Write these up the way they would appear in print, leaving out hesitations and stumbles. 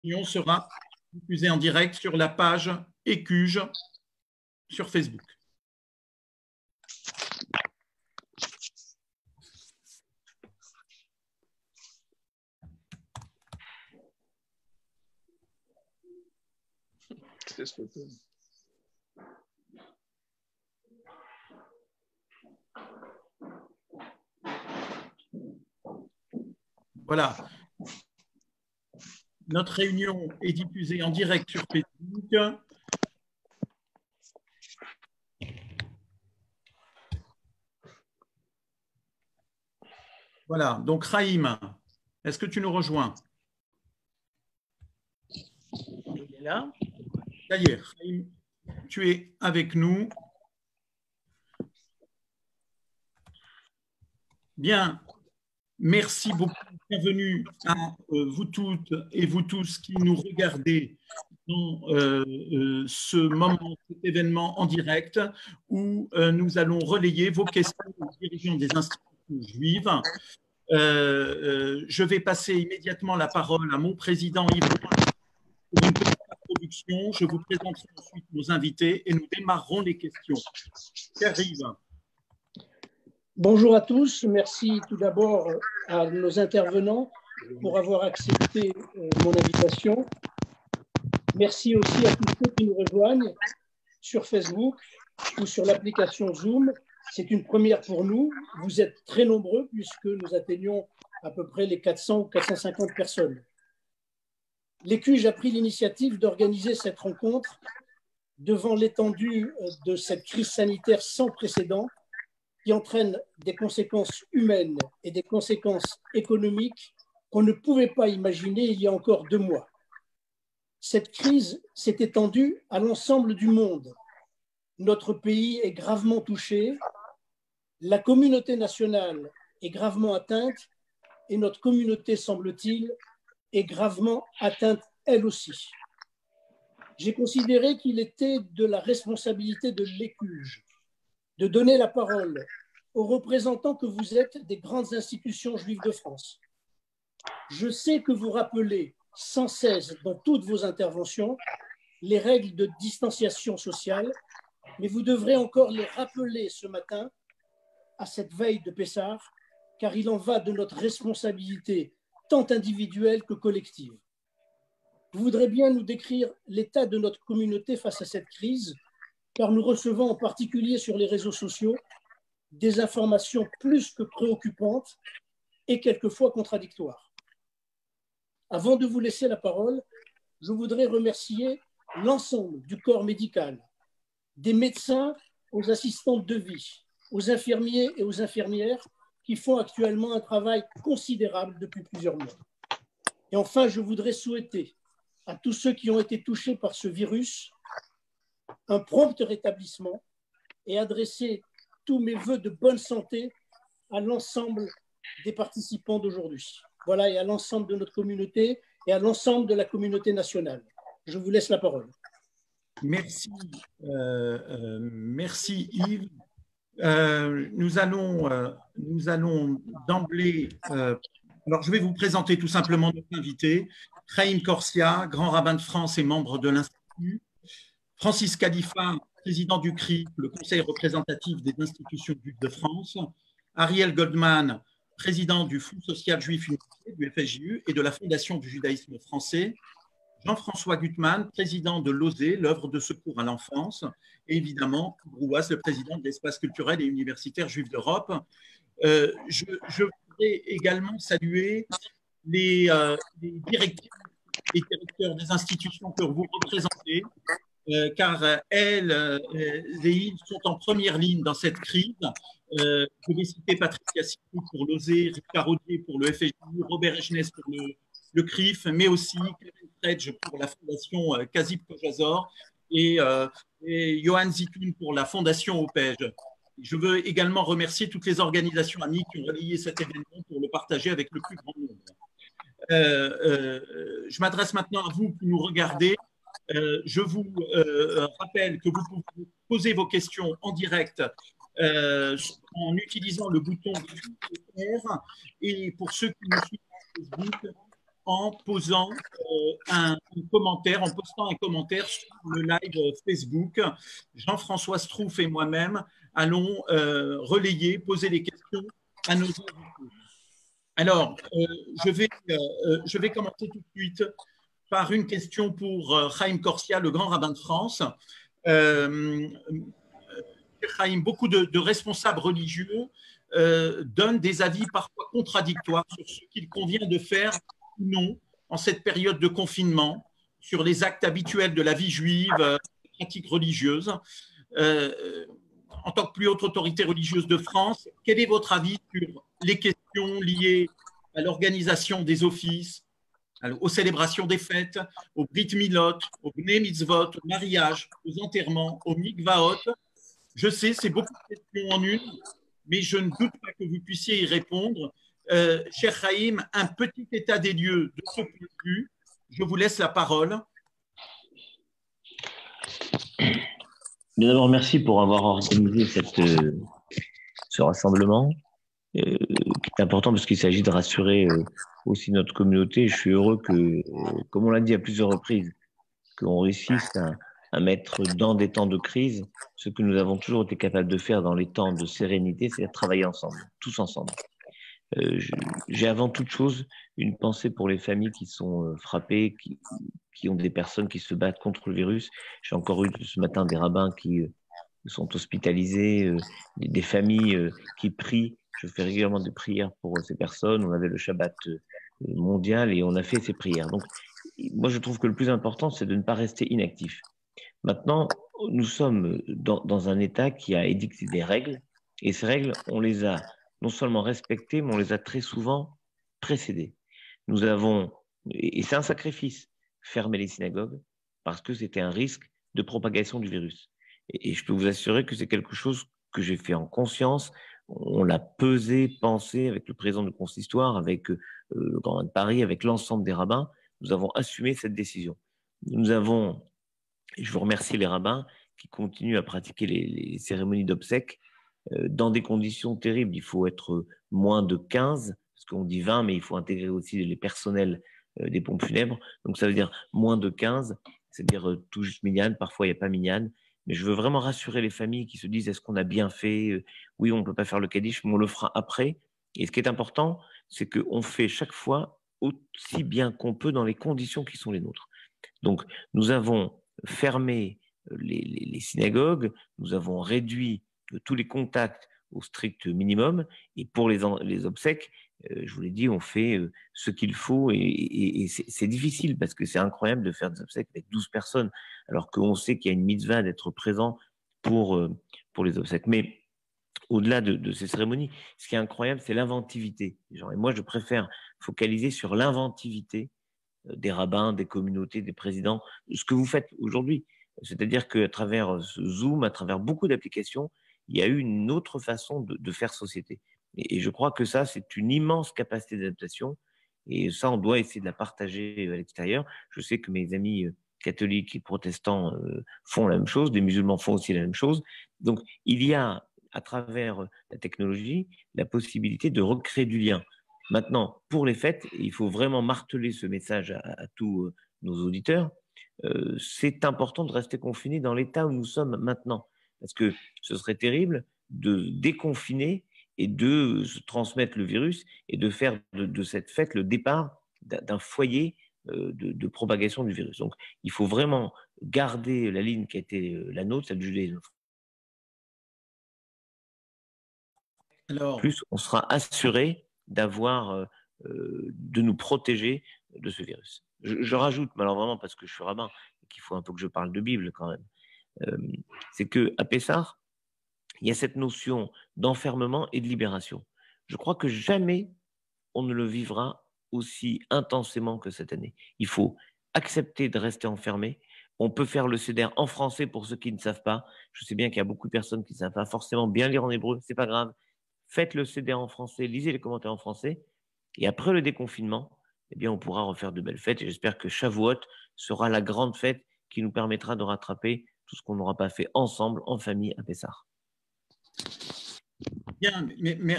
réunion sera diffusée en direct sur la page ECUJ sur Facebook. Voilà. Notre réunion est diffusée en direct sur Facebook. Voilà. Donc, Raïm, est-ce que tu nous rejoins? Il est là. Ça y est, Raïm, tu es avec nous. Bien. Merci beaucoup. Bienvenue à vous toutes et vous tous qui nous regardez dans ce moment, cet événement en direct où nous allons relayer vos questions aux dirigeants des institutions juives. Je vais passer immédiatement la parole à mon président Yves pour une petite introduction. Je vous présenterai ensuite nos invités et nous démarrerons les questions. Cher Yves. Bonjour à tous, merci tout d'abord à nos intervenants pour avoir accepté mon invitation. Merci aussi à tous ceux qui nous rejoignent sur Facebook ou sur l'application Zoom. C'est une première pour nous. Vous êtes très nombreux puisque nous atteignons à peu près les 400 ou 450 personnes. L'ECUJ a pris l'initiative d'organiser cette rencontre devant l'étendue de cette crise sanitaire sans précédent qui entraîne des conséquences humaines et des conséquences économiques qu'on ne pouvait pas imaginer il y a encore 2 mois. Cette crise s'est étendue à l'ensemble du monde. Notre pays est gravement touché, la communauté nationale est gravement atteinte et notre communauté, semble-t-il, est gravement atteinte elle aussi. J'ai considéré qu'il était de la responsabilité de l'ECUJ de donner la parole aux représentants que vous êtes des grandes institutions juives de France. Je sais que vous rappelez sans cesse dans toutes vos interventions les règles de distanciation sociale, mais vous devrez encore les rappeler ce matin à cette veille de Pessah, car il en va de notre responsabilité tant individuelle que collective. Vous voudrez bien nous décrire l'état de notre communauté face à cette crise, car nous recevons en particulier sur les réseaux sociaux des informations plus que préoccupantes et quelquefois contradictoires. Avant de vous laisser la parole, je voudrais remercier l'ensemble du corps médical, des médecins aux assistantes de vie, aux infirmiers et aux infirmières qui font actuellement un travail considérable depuis plusieurs mois. Et enfin, je voudrais souhaiter à tous ceux qui ont été touchés par ce virus un prompt rétablissement et adresser tous mes voeux de bonne santé à l'ensemble des participants d'aujourd'hui. Voilà, et à l'ensemble de notre communauté et à l'ensemble de la communauté nationale. Je vous laisse la parole. Merci, merci Yves. Nous allons d'emblée, alors je vais vous présenter tout simplement notre invité, Chaim Corsia, grand rabbin de France et membre de l'Institut, Francis Khalifa, président du CRIF, le Conseil représentatif des institutions juives de France, Ariel Goldman, président du Fonds social juif unifié, du FSJU et de la Fondation du judaïsme français, Jean-François Gutmann, président de l'OSE, l'œuvre de secours à l'enfance, et évidemment, Brouas, le président de l'espace culturel et universitaire juif d'Europe. Je voudrais également saluer les directrices et directeurs des institutions que vous représentez, car elles et ils sont en première ligne dans cette crise. Je vais citer Patricia Sicou pour l'OSE, Ricard Audier pour le FSJU, Robert Echnes pour le CRIF, mais aussi Kevin Fredge pour la Fondation Kazip Kojazor et Johan Zitoun pour la Fondation OPEJ. Je veux également remercier toutes les organisations amies qui ont relayé cet événement pour le partager avec le plus grand nombre. Je m'adresse maintenant à vous qui nous regardez. Je vous rappelle que vous pouvez poser vos questions en direct en utilisant le bouton R et pour ceux qui nous suivent sur Facebook, en posant un commentaire, en postant un commentaire sur le live Facebook. Jean-François Strouf et moi-même allons relayer, poser des questions à nos invités. Alors, je vais commencer tout de suite par une question pour Chaim Corsia, le grand rabbin de France. Chaim, beaucoup de responsables religieux donnent des avis parfois contradictoires sur ce qu'il convient de faire ou non en cette période de confinement, sur les actes habituels de la vie juive, les pratiques religieuses. En tant que plus haute autorité religieuse de France, quel est votre avis sur les questions liées à l'organisation des offices, aux célébrations des fêtes, aux brit milot, aux bnei mitzvot, aux mariages, aux enterrements, aux mikvaot? Je sais, c'est beaucoup de questions en une, mais je ne doute pas que vous puissiez y répondre. Cher Chaim, un petit état des lieux de ce point de vue. Je vous laisse la parole. Bien d'abord, merci pour avoir organisé ce rassemblement, qui est important parce qu'il s'agit de rassurer aussi notre communauté. Je suis heureux que, comme on l'a dit à plusieurs reprises, qu'on réussisse à mettre dans des temps de crise ce que nous avons toujours été capables de faire dans les temps de sérénité, c'est-à-dire travailler ensemble, tous ensemble. J'ai avant toute chose une pensée pour les familles qui sont frappées, qui ont des personnes qui se battent contre le virus. J'ai encore eu ce matin des rabbins qui sont hospitalisés, des familles qui prient. Je fais régulièrement des prières pour ces personnes. On avait le Shabbat mondial et on a fait ces prières. Donc, moi, je trouve que le plus important, c'est de ne pas rester inactif. Maintenant, nous sommes dans un État qui a édicté des règles et ces règles, on les a non seulement respectées, mais on les a très souvent précédées. Nous avons, et c'est un sacrifice, fermé les synagogues parce que c'était un risque de propagation du virus. Et je peux vous assurer que c'est quelque chose que j'ai fait en conscience. On l'a pesé, pensé avec le président du consistoire, avec le Grand de Paris, avec l'ensemble des rabbins. Nous avons assumé cette décision. Nous avons, et je vous remercie les rabbins qui continuent à pratiquer les cérémonies d'obsèques dans des conditions terribles. Il faut être moins de 15, parce qu'on dit 20, mais il faut intégrer aussi les personnels des pompes funèbres. Donc ça veut dire moins de 15, c'est-à-dire tout juste minyan, parfois il n'y a pas minyan. Mais je veux vraiment rassurer les familles qui se disent est-ce qu'on a bien fait? Oui, on ne peut pas faire le Kaddish, mais on le fera après. Et ce qui est important, c'est qu'on fait chaque fois aussi bien qu'on peut dans les conditions qui sont les nôtres. Donc, nous avons fermé les synagogues, nous avons réduit tous les contacts au strict minimum, et pour les obsèques, je vous l'ai dit, on fait ce qu'il faut, et c'est difficile parce que c'est incroyable de faire des obsèques avec 12 personnes, alors qu'on sait qu'il y a une mitzvah d'être présent pour les obsèques. Mais au-delà de ces cérémonies, ce qui est incroyable, c'est l'inventivité. Et moi, je préfère focaliser sur l'inventivité des rabbins, des communautés, des présidents, ce que vous faites aujourd'hui. C'est-à-dire qu'à travers Zoom, à travers beaucoup d'applications, il y a eu une autre façon de faire société. Et je crois que ça, c'est une immense capacité d'adaptation. Et ça, on doit essayer de la partager à l'extérieur. Je sais que mes amis catholiques et protestants font la même chose, des musulmans font aussi la même chose. Donc, il y a, à travers la technologie, la possibilité de recréer du lien. Maintenant, pour les fêtes, il faut vraiment marteler ce message à tous nos auditeurs. C'est important de rester confiné dans l'état où nous sommes maintenant. Parce que ce serait terrible de déconfiner et de se transmettre le virus et de faire de cette fête le départ d'un foyer de propagation du virus. Donc, il faut vraiment garder la ligne qui a été la nôtre, celle du judaïsme. Plus, on sera assuré de nous protéger de ce virus. Je rajoute, mais alors vraiment parce que je suis rabbin, qu'il faut un peu que je parle de Bible quand même, c'est qu'à Pessah, il y a cette notion d'enfermement et de libération. Je crois que jamais on ne le vivra aussi intensément que cette année. Il faut accepter de rester enfermé. On peut faire le Seder en français pour ceux qui ne savent pas. Je sais bien qu'il y a beaucoup de personnes qui ne savent pas forcément bien lire en hébreu, c'est pas grave. Faites le CD en français, lisez les commentaires en français, et après le déconfinement, eh bien, on pourra refaire de belles fêtes, et j'espère que Shavuot sera la grande fête qui nous permettra de rattraper tout ce qu'on n'aura pas fait ensemble, en famille, à Pessah. Bien,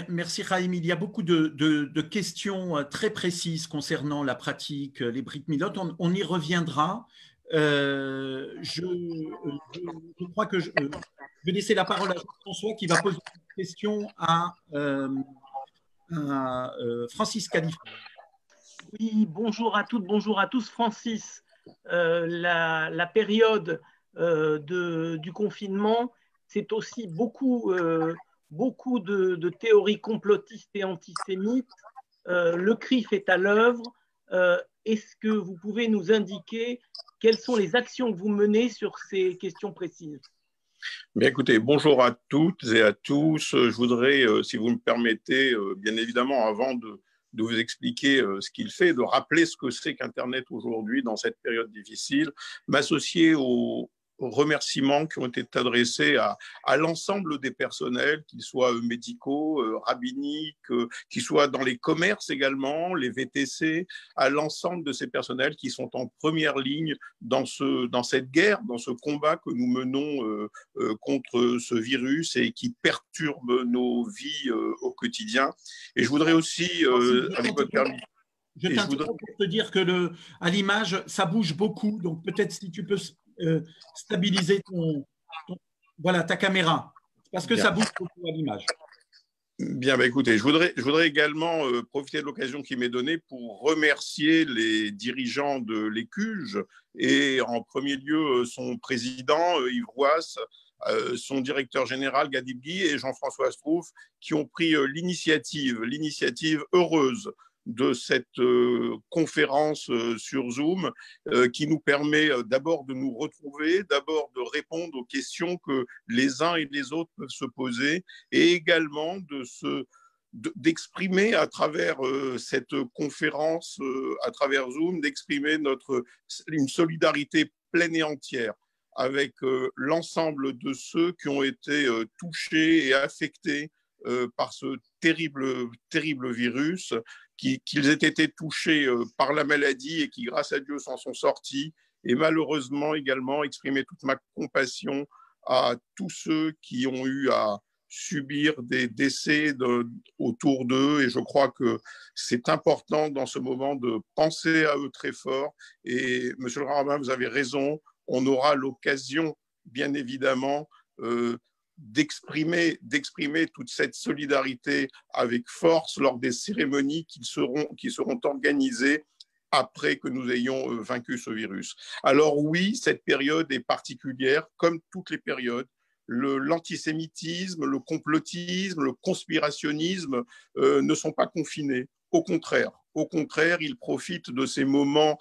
merci Raïm. Il y a beaucoup de questions très précises concernant la pratique, les briques milotes. On y reviendra. Je crois que je vais laisser la parole à Jean-François qui va poser une question à Francis Calif. Oui, bonjour à toutes, bonjour à tous. Francis, la période du confinement, c'est aussi beaucoup de théories complotistes et antisémites. Le CRIF est à l'œuvre. Est-ce que vous pouvez nous indiquer quelles sont les actions que vous menez sur ces questions précises? Bien, écoutez, bonjour à toutes et à tous. Je voudrais, si vous me permettez, bien évidemment, avant de vous expliquer ce qu'il fait, de rappeler ce que c'est qu'Internet aujourd'hui dans cette période difficile, m'associer aux remerciements qui ont été adressés à l'ensemble des personnels, qu'ils soient médicaux, rabbiniques, qu'ils soient dans les commerces également, les VTC, à l'ensemble de ces personnels qui sont en première ligne dans cette guerre, dans ce combat que nous menons contre ce virus et qui perturbe nos vies au quotidien. Et je voudrais aussi, avec votre permis, je t'interromps pour te dire que à l'image, ça bouge beaucoup. Donc peut-être si tu peux stabiliser voilà, ta caméra, parce que ça bouge beaucoup à l'image. Bien, bah écoutez, je voudrais également profiter de l'occasion qui m'est donnée pour remercier les dirigeants de l'ECUJ et en premier lieu son président Yves Roas, son directeur général Gadi Bgui et Jean-François Strouf qui ont pris l'initiative heureuse de cette conférence sur Zoom qui nous permet d'abord de nous retrouver, d'abord de répondre aux questions que les uns et les autres peuvent se poser et également d'exprimer à travers cette conférence, à travers Zoom, d'exprimer une solidarité pleine et entière avec l'ensemble de ceux qui ont été touchés et affectés par ce terrible virus, qu'ils aient été touchés par la maladie et qui, grâce à Dieu, s'en sont sortis. Et malheureusement également exprimer toute ma compassion à tous ceux qui ont eu à subir des décès autour d'eux. Et je crois que c'est important dans ce moment de penser à eux très fort. Et monsieur le rabbin, vous avez raison, on aura l'occasion, bien évidemment, d'exprimer toute cette solidarité avec force lors des cérémonies qui seront organisées après que nous ayons vaincu ce virus. Alors oui, cette période est particulière, comme toutes les périodes. L'antisémitisme, le complotisme, le conspirationnisme ne sont pas confinés. Au contraire, ils profitent de ces moments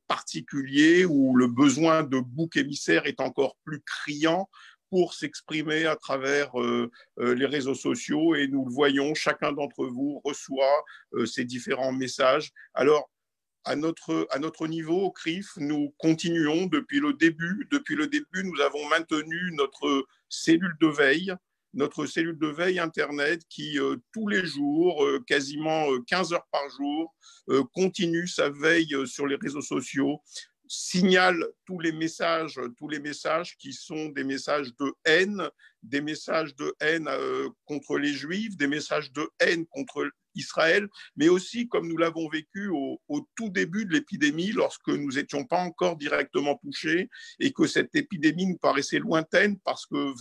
particuliers où le besoin de bouc émissaire est encore plus criant pour s'exprimer à travers les réseaux sociaux. Et nous le voyons, chacun d'entre vous reçoit ces différents messages. Alors, à notre niveau, au CRIF, nous continuons depuis le début. Depuis le début, nous avons maintenu notre cellule de veille Internet qui, tous les jours, quasiment 15 heures par jour, continue sa veille sur les réseaux sociaux, signale tous les messages qui sont des messages de haine, contre les Juifs, des messages de haine contre Israël, mais aussi, comme nous l'avons vécu au tout début de l'épidémie, lorsque nous n'étions pas encore directement touchés et que cette épidémie nous paraissait lointaine parce que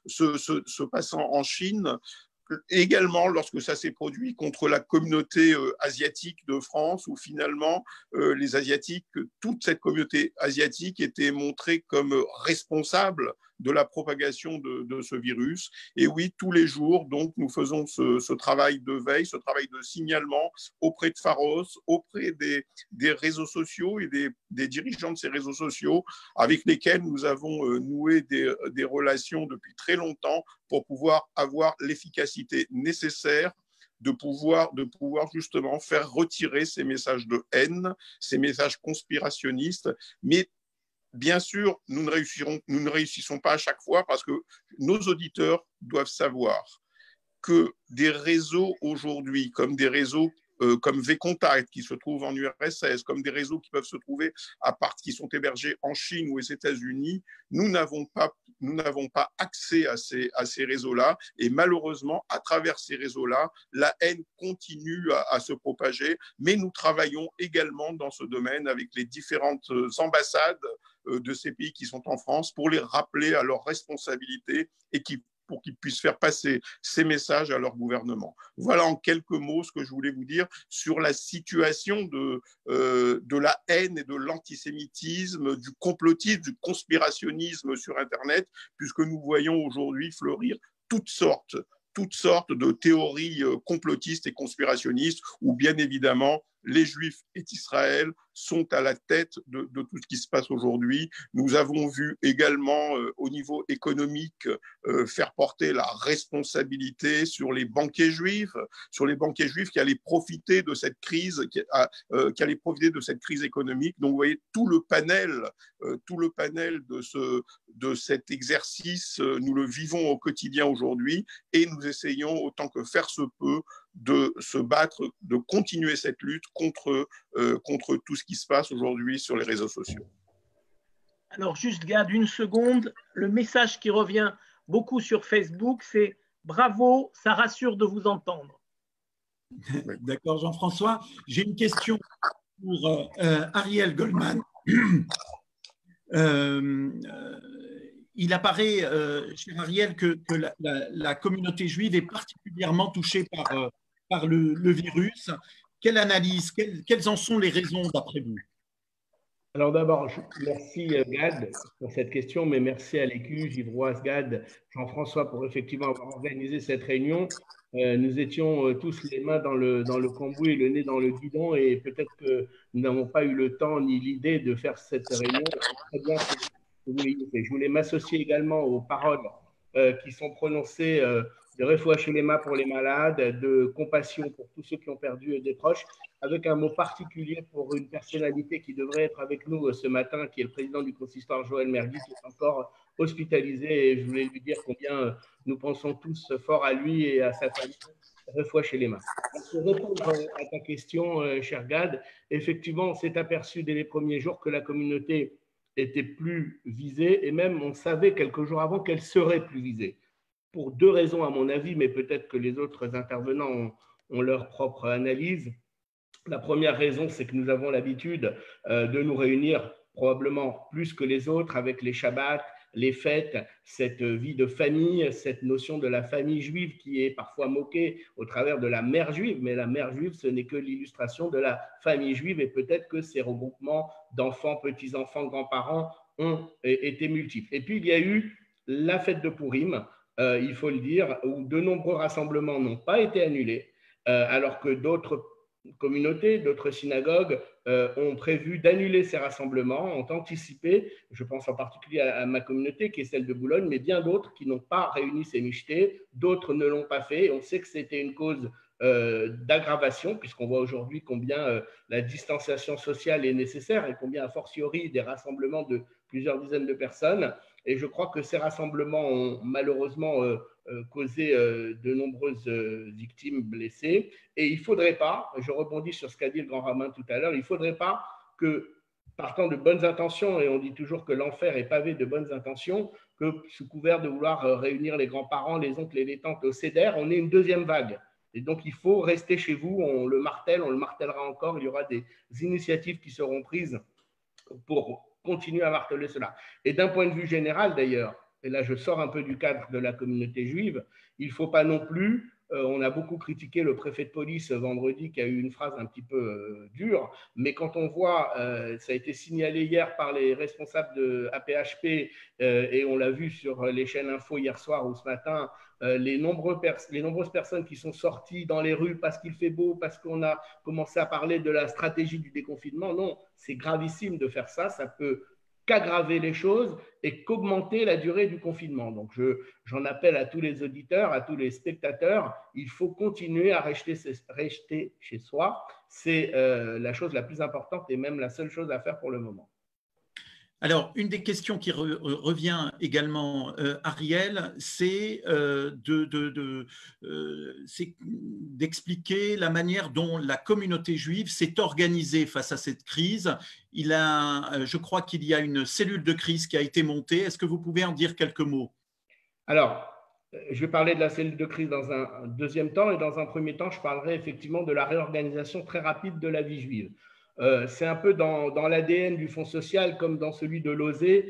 se passant en Chine, également lorsque ça s'est produit contre la communauté asiatique de France, où finalement les Asiatiques, toute cette communauté asiatique était montrée comme responsable de la propagation de ce virus. Et oui, tous les jours, donc, nous faisons ce travail de veille, ce travail de signalement auprès de Pharos, auprès des réseaux sociaux et des dirigeants de ces réseaux sociaux avec lesquels nous avons noué des relations depuis très longtemps pour pouvoir avoir l'efficacité nécessaire de pouvoir justement faire retirer ces messages de haine, ces messages conspirationnistes. Mais bien sûr, nous ne réussissons pas à chaque fois parce que nos auditeurs doivent savoir que des réseaux aujourd'hui, comme des réseaux comme Vcontact qui se trouve en URSS, comme des réseaux qui peuvent se trouver qui sont hébergés en Chine ou aux États-Unis, nous n'avons pas accès à ces réseaux-là. Et malheureusement, à travers ces réseaux-là, la haine continue à se propager. Mais nous travaillons également dans ce domaine avec les différentes ambassades de ces pays qui sont en France pour les rappeler à leurs responsabilités et pour qu'ils puissent faire passer ces messages à leur gouvernement. Voilà en quelques mots ce que je voulais vous dire sur la situation de la haine et de l'antisémitisme, du complotisme, du conspirationnisme sur Internet, puisque nous voyons aujourd'hui fleurir toutes sortes de théories complotistes et conspirationnistes, où bien évidemment les Juifs et Israël sont à la tête de tout ce qui se passe aujourd'hui. Nous avons vu également au niveau économique faire porter la responsabilité sur les banquiers juifs qui allaient profiter de cette crise, qui allaient profiter de cette crise économique. Donc vous voyez tout le panel de cet exercice, nous le vivons au quotidien aujourd'hui et nous essayons autant que faire se peut de se battre, de continuer cette lutte contre tout ce qui se passe aujourd'hui sur les réseaux sociaux. Alors juste Gad, une seconde, le message qui revient beaucoup sur Facebook, c'est « Bravo, ça rassure de vous entendre ». D'accord Jean-François. J'ai une question pour Ariel Goldman. Il apparaît, cher Ariel, que la communauté juive est particulièrement touchée par le virus. Quelle analyse, quelles en sont les raisons d'après vous? Alors d'abord, merci Gad pour cette question, mais merci à l'Écu, Givroise, Gad, Jean-François pour effectivement avoir organisé cette réunion. Nous étions tous les mains dans le cambouis et le nez dans le guidon et peut-être que nous n'avons pas eu le temps ni l'idée de faire cette réunion. Très bien, je voulais m'associer également aux paroles qui sont prononcées de refoua shelema pour les malades, de compassion pour tous ceux qui ont perdu des proches, avec un mot particulier pour une personnalité qui devrait être avec nous ce matin, qui est le président du consistoire, Joël Mergui, qui est encore hospitalisé. Et je voulais lui dire combien nous pensons tous fort à lui et à sa famille. Refoua shelema. Pour répondre à ta question, cher Gad, effectivement, on s'est aperçu dès les premiers jours que la communauté était plus visée et même on savait quelques jours avant qu'elle serait plus visée. Pour deux raisons à mon avis, mais peut-être que les autres intervenants ont leur propre analyse. La première raison, c'est que nous avons l'habitude de nous réunir probablement plus que les autres avec les Shabbats, les fêtes, cette vie de famille, cette notion de la famille juive qui est parfois moquée au travers de la mère juive, mais la mère juive, ce n'est que l'illustration de la famille juive et peut-être que ces regroupements d'enfants, petits-enfants, grands-parents ont été multiples. Et puis, il y a eu la fête de Pourim, il faut le dire, où de nombreux rassemblements n'ont pas été annulés, alors que d'autres communautés, d'autres synagogues ont prévu d'annuler ces rassemblements, ont anticipé, je pense en particulier à ma communauté qui est celle de Boulogne, mais bien d'autres qui n'ont pas réuni ces michtés, d'autres ne l'ont pas fait. On sait que c'était une cause d'aggravation, puisqu'on voit aujourd'hui combien la distanciation sociale est nécessaire et combien, a fortiori, des rassemblements de plusieurs dizaines de personnes. Et je crois que ces rassemblements ont malheureusement causé de nombreuses victimes blessées. Et il ne faudrait pas, je rebondis sur ce qu'a dit le grand rabbin tout à l'heure, il ne faudrait pas que, partant de bonnes intentions, et on dit toujours que l'enfer est pavé de bonnes intentions, que sous couvert de vouloir réunir les grands-parents, les oncles et les tantes au CEDER, on ait une deuxième vague. Et donc, il faut rester chez vous, on le martèle, on le martèlera encore, il y aura des initiatives qui seront prises pour continuer à marteler cela. Et d'un point de vue général d'ailleurs, et là je sors un peu du cadre de la communauté juive, il ne faut pas non plus, on a beaucoup critiqué le préfet de police vendredi qui a eu une phrase un petit peu dure, mais quand on voit, ça a été signalé hier par les responsables de APHP et on l'a vu sur les chaînes info hier soir ou ce matin, les nombreuses personnes qui sont sorties dans les rues parce qu'il fait beau, parce qu'on a commencé à parler de la stratégie du déconfinement. Non, c'est gravissime de faire ça, ça peut qu'aggraver les choses et qu'augmenter la durée du confinement. Donc, j'en appelle à tous les auditeurs, à tous les spectateurs, il faut continuer à rester chez soi. C'est la chose la plus importante et même la seule chose à faire pour le moment. Alors, une des questions qui revient également, Ariel, c'est d'expliquer la manière dont la communauté juive s'est organisée face à cette crise. Je crois qu'il y a une cellule de crise qui a été montée. Est-ce que vous pouvez en dire quelques mots? Alors, je vais parler de la cellule de crise dans un deuxième temps, et dans un premier temps, je parlerai effectivement de la réorganisation très rapide de la vie juive. C'est un peu dans l'ADN du Fonds social, comme dans celui de l'OSE,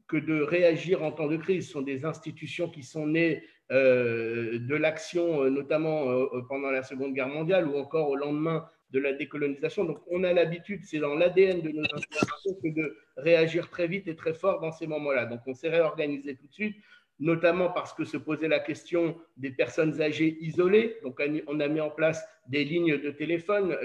que de réagir en temps de crise. Ce sont des institutions qui sont nées de l'action, notamment pendant la Seconde Guerre mondiale ou encore au lendemain de la décolonisation. Donc, on a l'habitude, c'est dans l'ADN de nos institutions, que de réagir très vite et très fort dans ces moments-là. Donc, on s'est réorganisé tout de suite, notamment parce que se posait la question des personnes âgées isolées. Donc, on a mis en place des lignes de téléphone.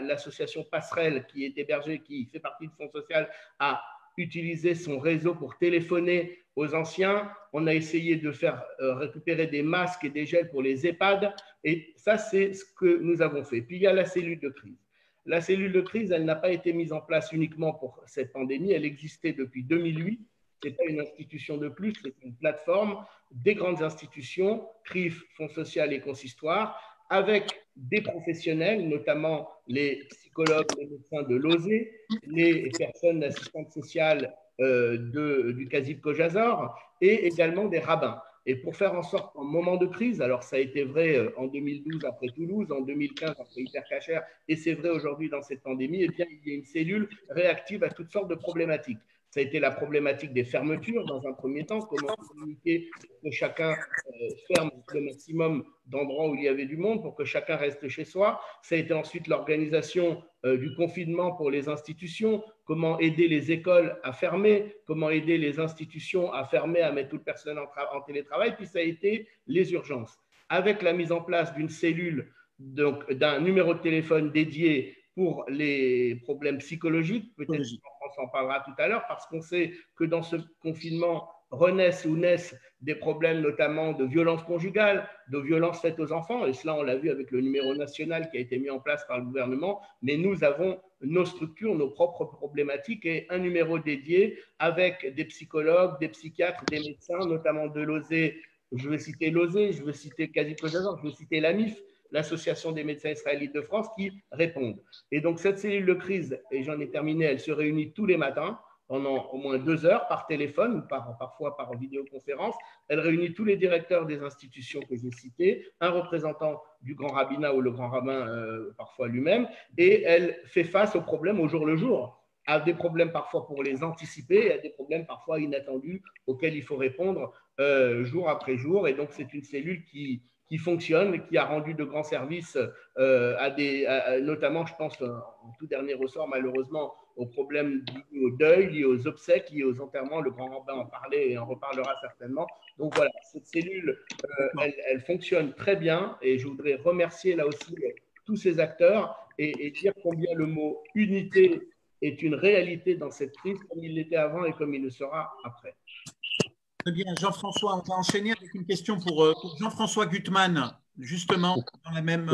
L'association Passerelle, qui est hébergée, qui fait partie du Fonds social, a utilisé son réseau pour téléphoner aux anciens. On a essayé de faire récupérer des masques et des gels pour les EHPAD. Et ça, c'est ce que nous avons fait. Puis, il y a la cellule de crise. La cellule de crise, elle n'a pas été mise en place uniquement pour cette pandémie. Elle existait depuis 2008. Ce n'est pas une institution de plus, c'est une plateforme des grandes institutions, CRIF, Fonds social et Consistoire, avec des professionnels, notamment les psychologues, les médecins de l'OSE, les personnes assistantes sociales du CASIP Cojazor et également des rabbins. Et pour faire en sorte qu'en moment de crise, alors ça a été vrai en 2012 après Toulouse, en 2015 après Hypercacher, et c'est vrai aujourd'hui dans cette pandémie, eh bien, il y a une cellule réactive à toutes sortes de problématiques. Ça a été la problématique des fermetures dans un premier temps, comment communiquer pour que chacun ferme le maximum d'endroits où il y avait du monde, pour que chacun reste chez soi. Ça a été ensuite l'organisation du confinement pour les institutions, comment aider les écoles à fermer, comment aider les institutions à fermer, à mettre toute personne en télétravail. Puis ça a été les urgences. Avec la mise en place d'une cellule, donc d'un numéro de téléphone dédié pour les problèmes psychologiques, peut-être on en parlera tout à l'heure, parce qu'on sait que dans ce confinement renaissent ou naissent des problèmes notamment de violence conjugale, de violences faites aux enfants, et cela on l'a vu avec le numéro national qui a été mis en place par le gouvernement, mais nous avons nos structures, nos propres problématiques et un numéro dédié avec des psychologues, des psychiatres, des médecins, notamment de l'OSE. Je vais citer l'OSE, je vais citer CASIP Cojazor, je vais citer l'AMIF, l'Association des médecins israélites de France, qui répondent. Et donc, cette cellule de crise, et j'en ai terminé, elle se réunit tous les matins pendant au moins 2 heures par téléphone ou parfois par vidéoconférence. Elle réunit tous les directeurs des institutions que j'ai citées, un représentant du grand rabbinat ou le grand rabbin parfois lui-même, et elle fait face aux problèmes au jour le jour, à des problèmes parfois pour les anticiper et à des problèmes parfois inattendus auxquels il faut répondre jour après jour. Et donc, c'est une cellule qui fonctionne et qui a rendu de grands services notamment, je pense, en tout dernier ressort, malheureusement, aux problèmes liés au deuil, liés aux obsèques, liés aux enterrements. Le grand rabbin en parlait et en reparlera certainement. Donc voilà, cette cellule, elle fonctionne très bien et je voudrais remercier là aussi tous ces acteurs et dire combien le mot unité est une réalité dans cette crise, comme il l'était avant et comme il le sera après. Très bien, Jean-François, on va enchaîner avec une question pour Jean-François Gutmann, justement dans la même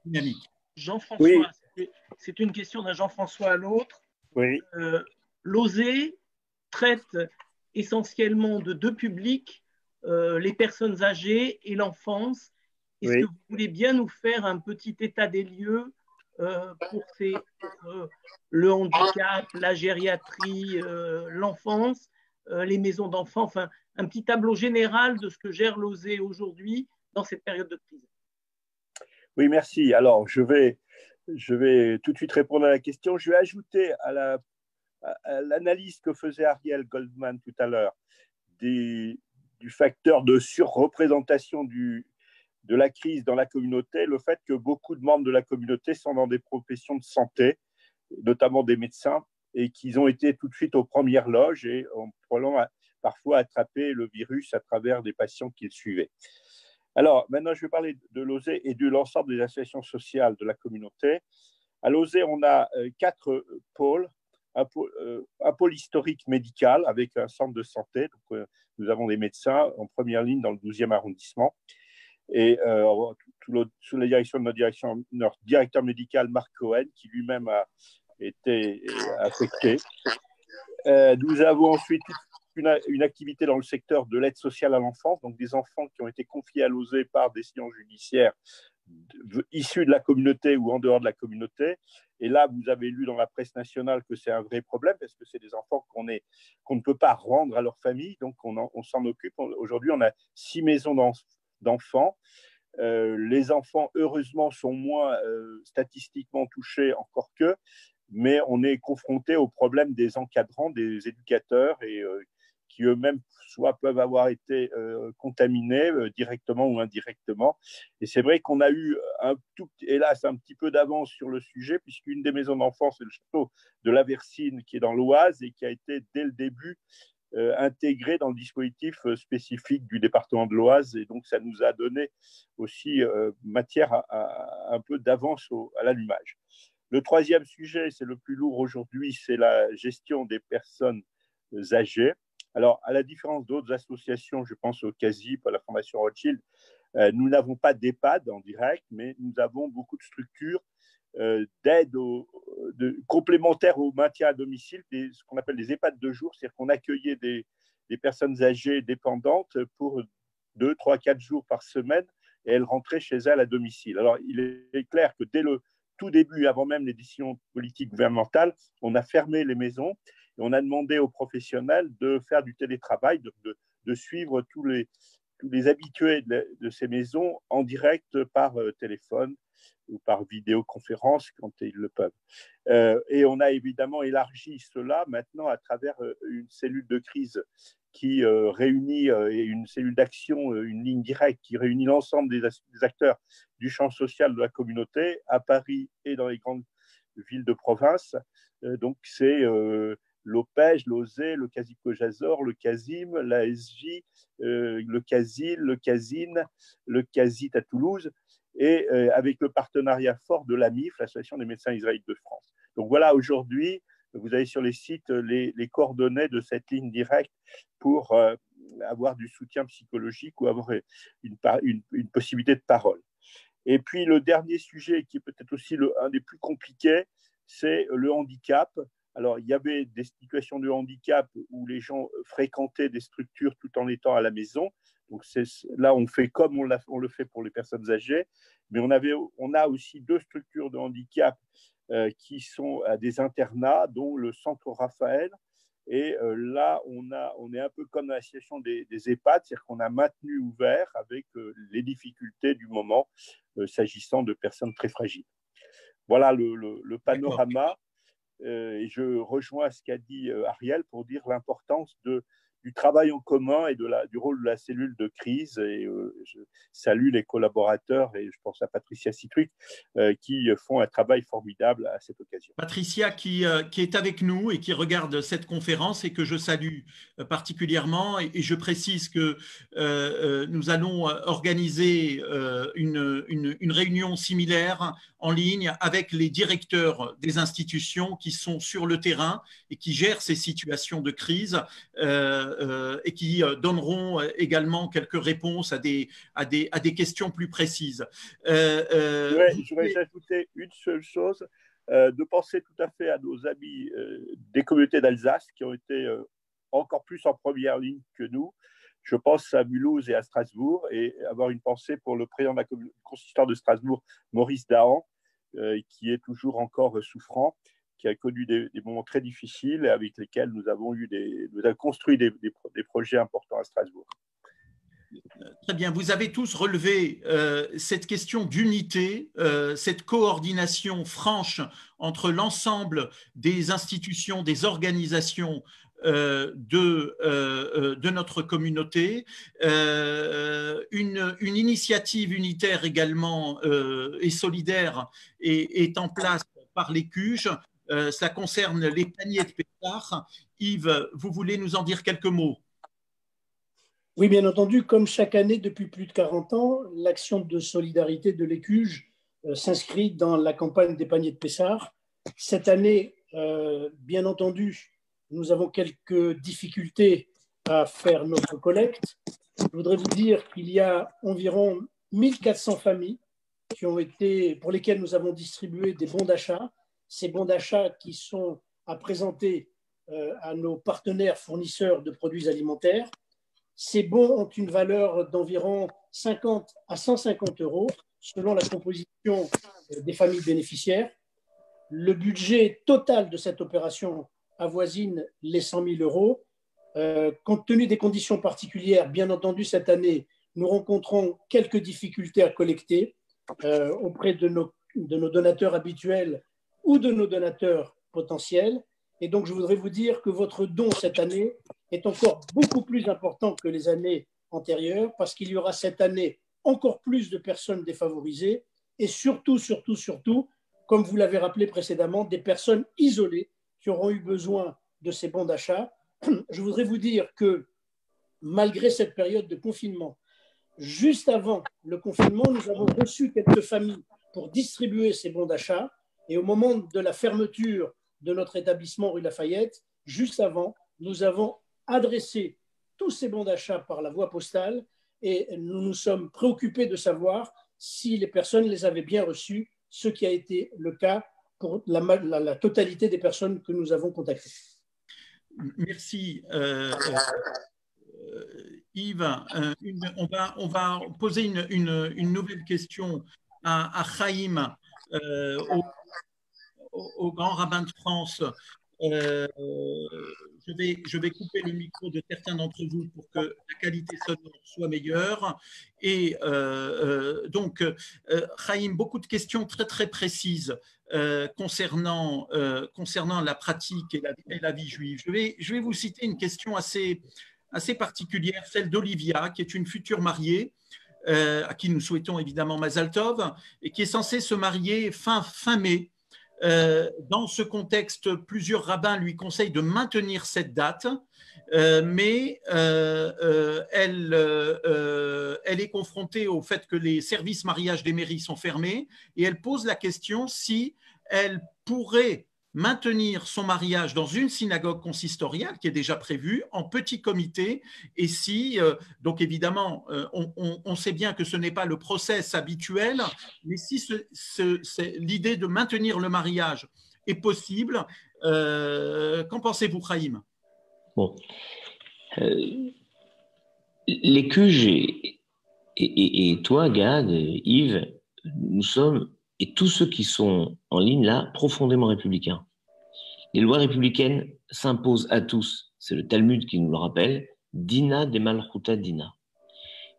dynamique. Jean-François, oui. C'est une question d'un Jean-François à l'autre. Oui. L'OSE traite essentiellement de 2 publics, les personnes âgées et l'enfance. Est-ce que vous voulez bien nous faire un petit état des lieux pour le handicap, la gériatrie, l'enfance, les maisons d'enfants, enfin un petit tableau général de ce que gère l'OSE aujourd'hui dans cette période de crise? Oui, merci. Alors, je vais tout de suite répondre à la question. Je vais ajouter à l'analyse que faisait Ariel Goldman tout à l'heure du facteur de surreprésentation de la crise dans la communauté, le fait que beaucoup de membres de la communauté sont dans des professions de santé, notamment des médecins, et qu'ils ont été tout de suite aux premières loges et en prenant parfois attraper le virus à travers des patients qu'ils suivaient. Alors, maintenant, je vais parler de l'OSE et de l'ensemble des associations sociales de la communauté. À l'OSE, on a 4 pôles. Un pôle historique médical avec un centre de santé. Donc, nous avons des médecins en première ligne dans le 12e arrondissement. Et sous la direction de notre directeur médical, Marc Cohen, qui lui-même a été affecté. Nous avons ensuite une activité dans le secteur de l'aide sociale à l'enfance, donc des enfants qui ont été confiés à l'OSE par décision judiciaire issus de la communauté ou en dehors de la communauté. Et là, vous avez lu dans la presse nationale que c'est un vrai problème parce que c'est des enfants qu'on ne peut pas rendre à leur famille, donc on s'en occupe. Aujourd'hui, on a 6 maisons d'enfants. Les enfants, heureusement, sont moins statistiquement touchés, encore que, mais on est confronté au problème des encadrants, des éducateurs, et qui eux-mêmes soit peuvent avoir été contaminés directement ou indirectement. Et c'est vrai qu'on a eu, hélas, un petit peu d'avance sur le sujet, puisqu'une des maisons d'enfants, c'est le château de la Versine, qui est dans l'Oise, et qui a été, dès le début, intégré dans le dispositif spécifique du département de l'Oise. Et donc, ça nous a donné aussi matière à un peu d'avance à l'allumage. Le troisième sujet, c'est le plus lourd aujourd'hui, c'est la gestion des personnes âgées. Alors, à la différence d'autres associations, je pense au CASIP, à la Fondation Rothschild, nous n'avons pas d'EHPAD en direct, mais nous avons beaucoup de structures d'aide complémentaires au maintien à domicile, ce qu'on appelle des EHPAD de jour, c'est-à-dire qu'on accueillait des personnes âgées dépendantes pour 2, 3, 4 jours par semaine, et elles rentraient chez elles à domicile. Alors, il est clair que dès le tout début, avant même les décisions politiques gouvernementales, on a fermé les maisons et on a demandé aux professionnels de faire du télétravail, de suivre tous les habitués de ces maisons en direct par téléphone ou par vidéoconférence quand ils le peuvent. Et on a évidemment élargi cela maintenant à travers une cellule de crise qui réunit, et une cellule d'action, une ligne directe qui réunit l'ensemble des acteurs du champ social de la communauté à Paris et dans les grandes villes de province. Donc c'est l'OPEJ, l'OSE, le CASIP-COJASOR, le CASIM, l'ASJ, le CASIL, le CASIN, le CASIT à Toulouse, et avec le partenariat fort de l'AMIF, l'Association des médecins israélites de France. Donc voilà, aujourd'hui, vous avez sur les sites les coordonnées de cette ligne directe pour avoir du soutien psychologique ou avoir une possibilité de parole. Et puis le dernier sujet, qui est peut-être aussi un des plus compliqués, c'est le handicap. Alors, il y avait des situations de handicap où les gens fréquentaient des structures tout en étant à la maison. Donc là, on fait comme on le fait pour les personnes âgées. Mais on a aussi 2 structures de handicap qui sont à des internats, dont le Centre Raphaël. Et là, on est un peu comme dans la situation des EHPAD, c'est-à-dire qu'on a maintenu ouvert avec les difficultés du moment s'agissant de personnes très fragiles. Voilà le panorama. Et je rejoins ce qu'a dit Ariel pour dire l'importance du travail en commun et du rôle de la cellule de crise. Et je salue les collaborateurs, et je pense à Patricia Citruc, qui font un travail formidable à cette occasion. Patricia qui est avec nous et qui regarde cette conférence et que je salue particulièrement. Et je précise que nous allons organiser une réunion similaire en ligne avec les directeurs des institutions qui sont sur le terrain et qui gèrent ces situations de crise et qui donneront également quelques réponses à des questions plus précises. Je voudrais ajouter une seule chose, de penser tout à fait à nos amis des communautés d'Alsace qui ont été encore plus en première ligne que nous. Je pense à Mulhouse et à Strasbourg, et avoir une pensée pour le président de la consistoire de Strasbourg, Maurice Dahan, qui est toujours encore souffrant, qui a connu des moments très difficiles et avec lesquels nous avons construit des projets importants à Strasbourg. Très bien, vous avez tous relevé cette question d'unité, cette coordination franche entre l'ensemble des institutions, des organisations de notre communauté, une initiative unitaire également et solidaire est en place par les CUJ. Ça concerne les paniers de Pessah. Yves, vous voulez nous en dire quelques mots? Oui, bien entendu, comme chaque année depuis plus de 40 ans, l'action de solidarité de l'ECUJ s'inscrit dans la campagne des paniers de Pessah. Cette année, bien entendu, nous avons quelques difficultés à faire notre collecte. Je voudrais vous dire qu'il y a environ 1400 familles pour lesquelles nous avons distribué des bons d'achat. Ces bons d'achat qui sont à présenter à nos partenaires fournisseurs de produits alimentaires. Ces bons ont une valeur d'environ 50 à 150 euros selon la composition des familles bénéficiaires. Le budget total de cette opération avoisine les 100 000 euros. Compte tenu des conditions particulières, bien entendu, cette année, nous rencontrons quelques difficultés à collecter auprès de nos donateurs habituels ou de nos donateurs potentiels. Et donc, je voudrais vous dire que votre don cette année est encore beaucoup plus important que les années antérieures parce qu'il y aura cette année encore plus de personnes défavorisées et surtout, comme vous l'avez rappelé précédemment, des personnes isolées qui auront eu besoin de ces bons d'achat. Je voudrais vous dire que malgré cette période de confinement, juste avant le confinement, nous avons reçu quelques familles pour distribuer ces bons d'achat. Et au moment de la fermeture de notre établissement rue Lafayette, juste avant, nous avons adressé tous ces bons d'achat par la voie postale et nous nous sommes préoccupés de savoir si les personnes les avaient bien reçus, ce qui a été le cas pour la totalité des personnes que nous avons contactées. Merci. Yves, on va poser une nouvelle question à Chaim, au grand rabbin de France. Je vais couper le micro de certains d'entre vous pour que la qualité sonore soit meilleure. Et donc, Chaim, beaucoup de questions très, très précises concernant la pratique et la vie juive. Je vais vous citer une question assez particulière, celle d'Olivia, qui est une future mariée, à qui nous souhaitons évidemment Mazal Tov, et qui est censée se marier fin mai. Dans ce contexte, plusieurs rabbins lui conseillent de maintenir cette date, mais elle est confrontée au fait que les services mariage des mairies sont fermés et elle pose la question si elle pourrait maintenir son mariage dans une synagogue consistoriale qui est déjà prévue en petit comité et si, donc évidemment, on sait bien que ce n'est pas le process habituel, mais si l'idée de maintenir le mariage est possible, qu'en pensez-vous, Chaim? Bon, les QG et toi, Gad, Yves, nous sommes, et tous ceux qui sont en ligne là, profondément républicains. Les lois républicaines s'imposent à tous, c'est le Talmud qui nous le rappelle, Dina de Malchuta Dina.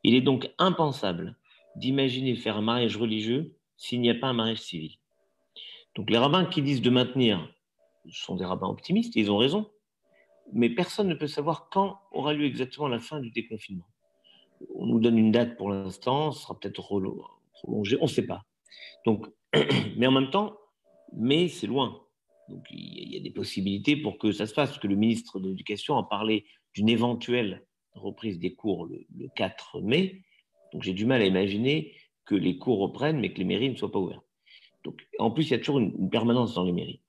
Il est donc impensable d'imaginer faire un mariage religieux s'il n'y a pas un mariage civil. Donc les rabbins qui disent de maintenir sont des rabbins optimistes, et ils ont raison, mais personne ne peut savoir quand aura lieu exactement la fin du déconfinement. On nous donne une date pour l'instant, ce sera peut-être prolongé, on ne sait pas. Donc, mais en même temps, mais c'est loin. Donc il y a des possibilités pour que ça se fasse, parce que le ministre de l'Éducation a parlé d'une éventuelle reprise des cours le 4 mai. Donc j'ai du mal à imaginer que les cours reprennent, mais que les mairies ne soient pas ouvertes. Donc, en plus, il y a toujours une permanence dans les mairies.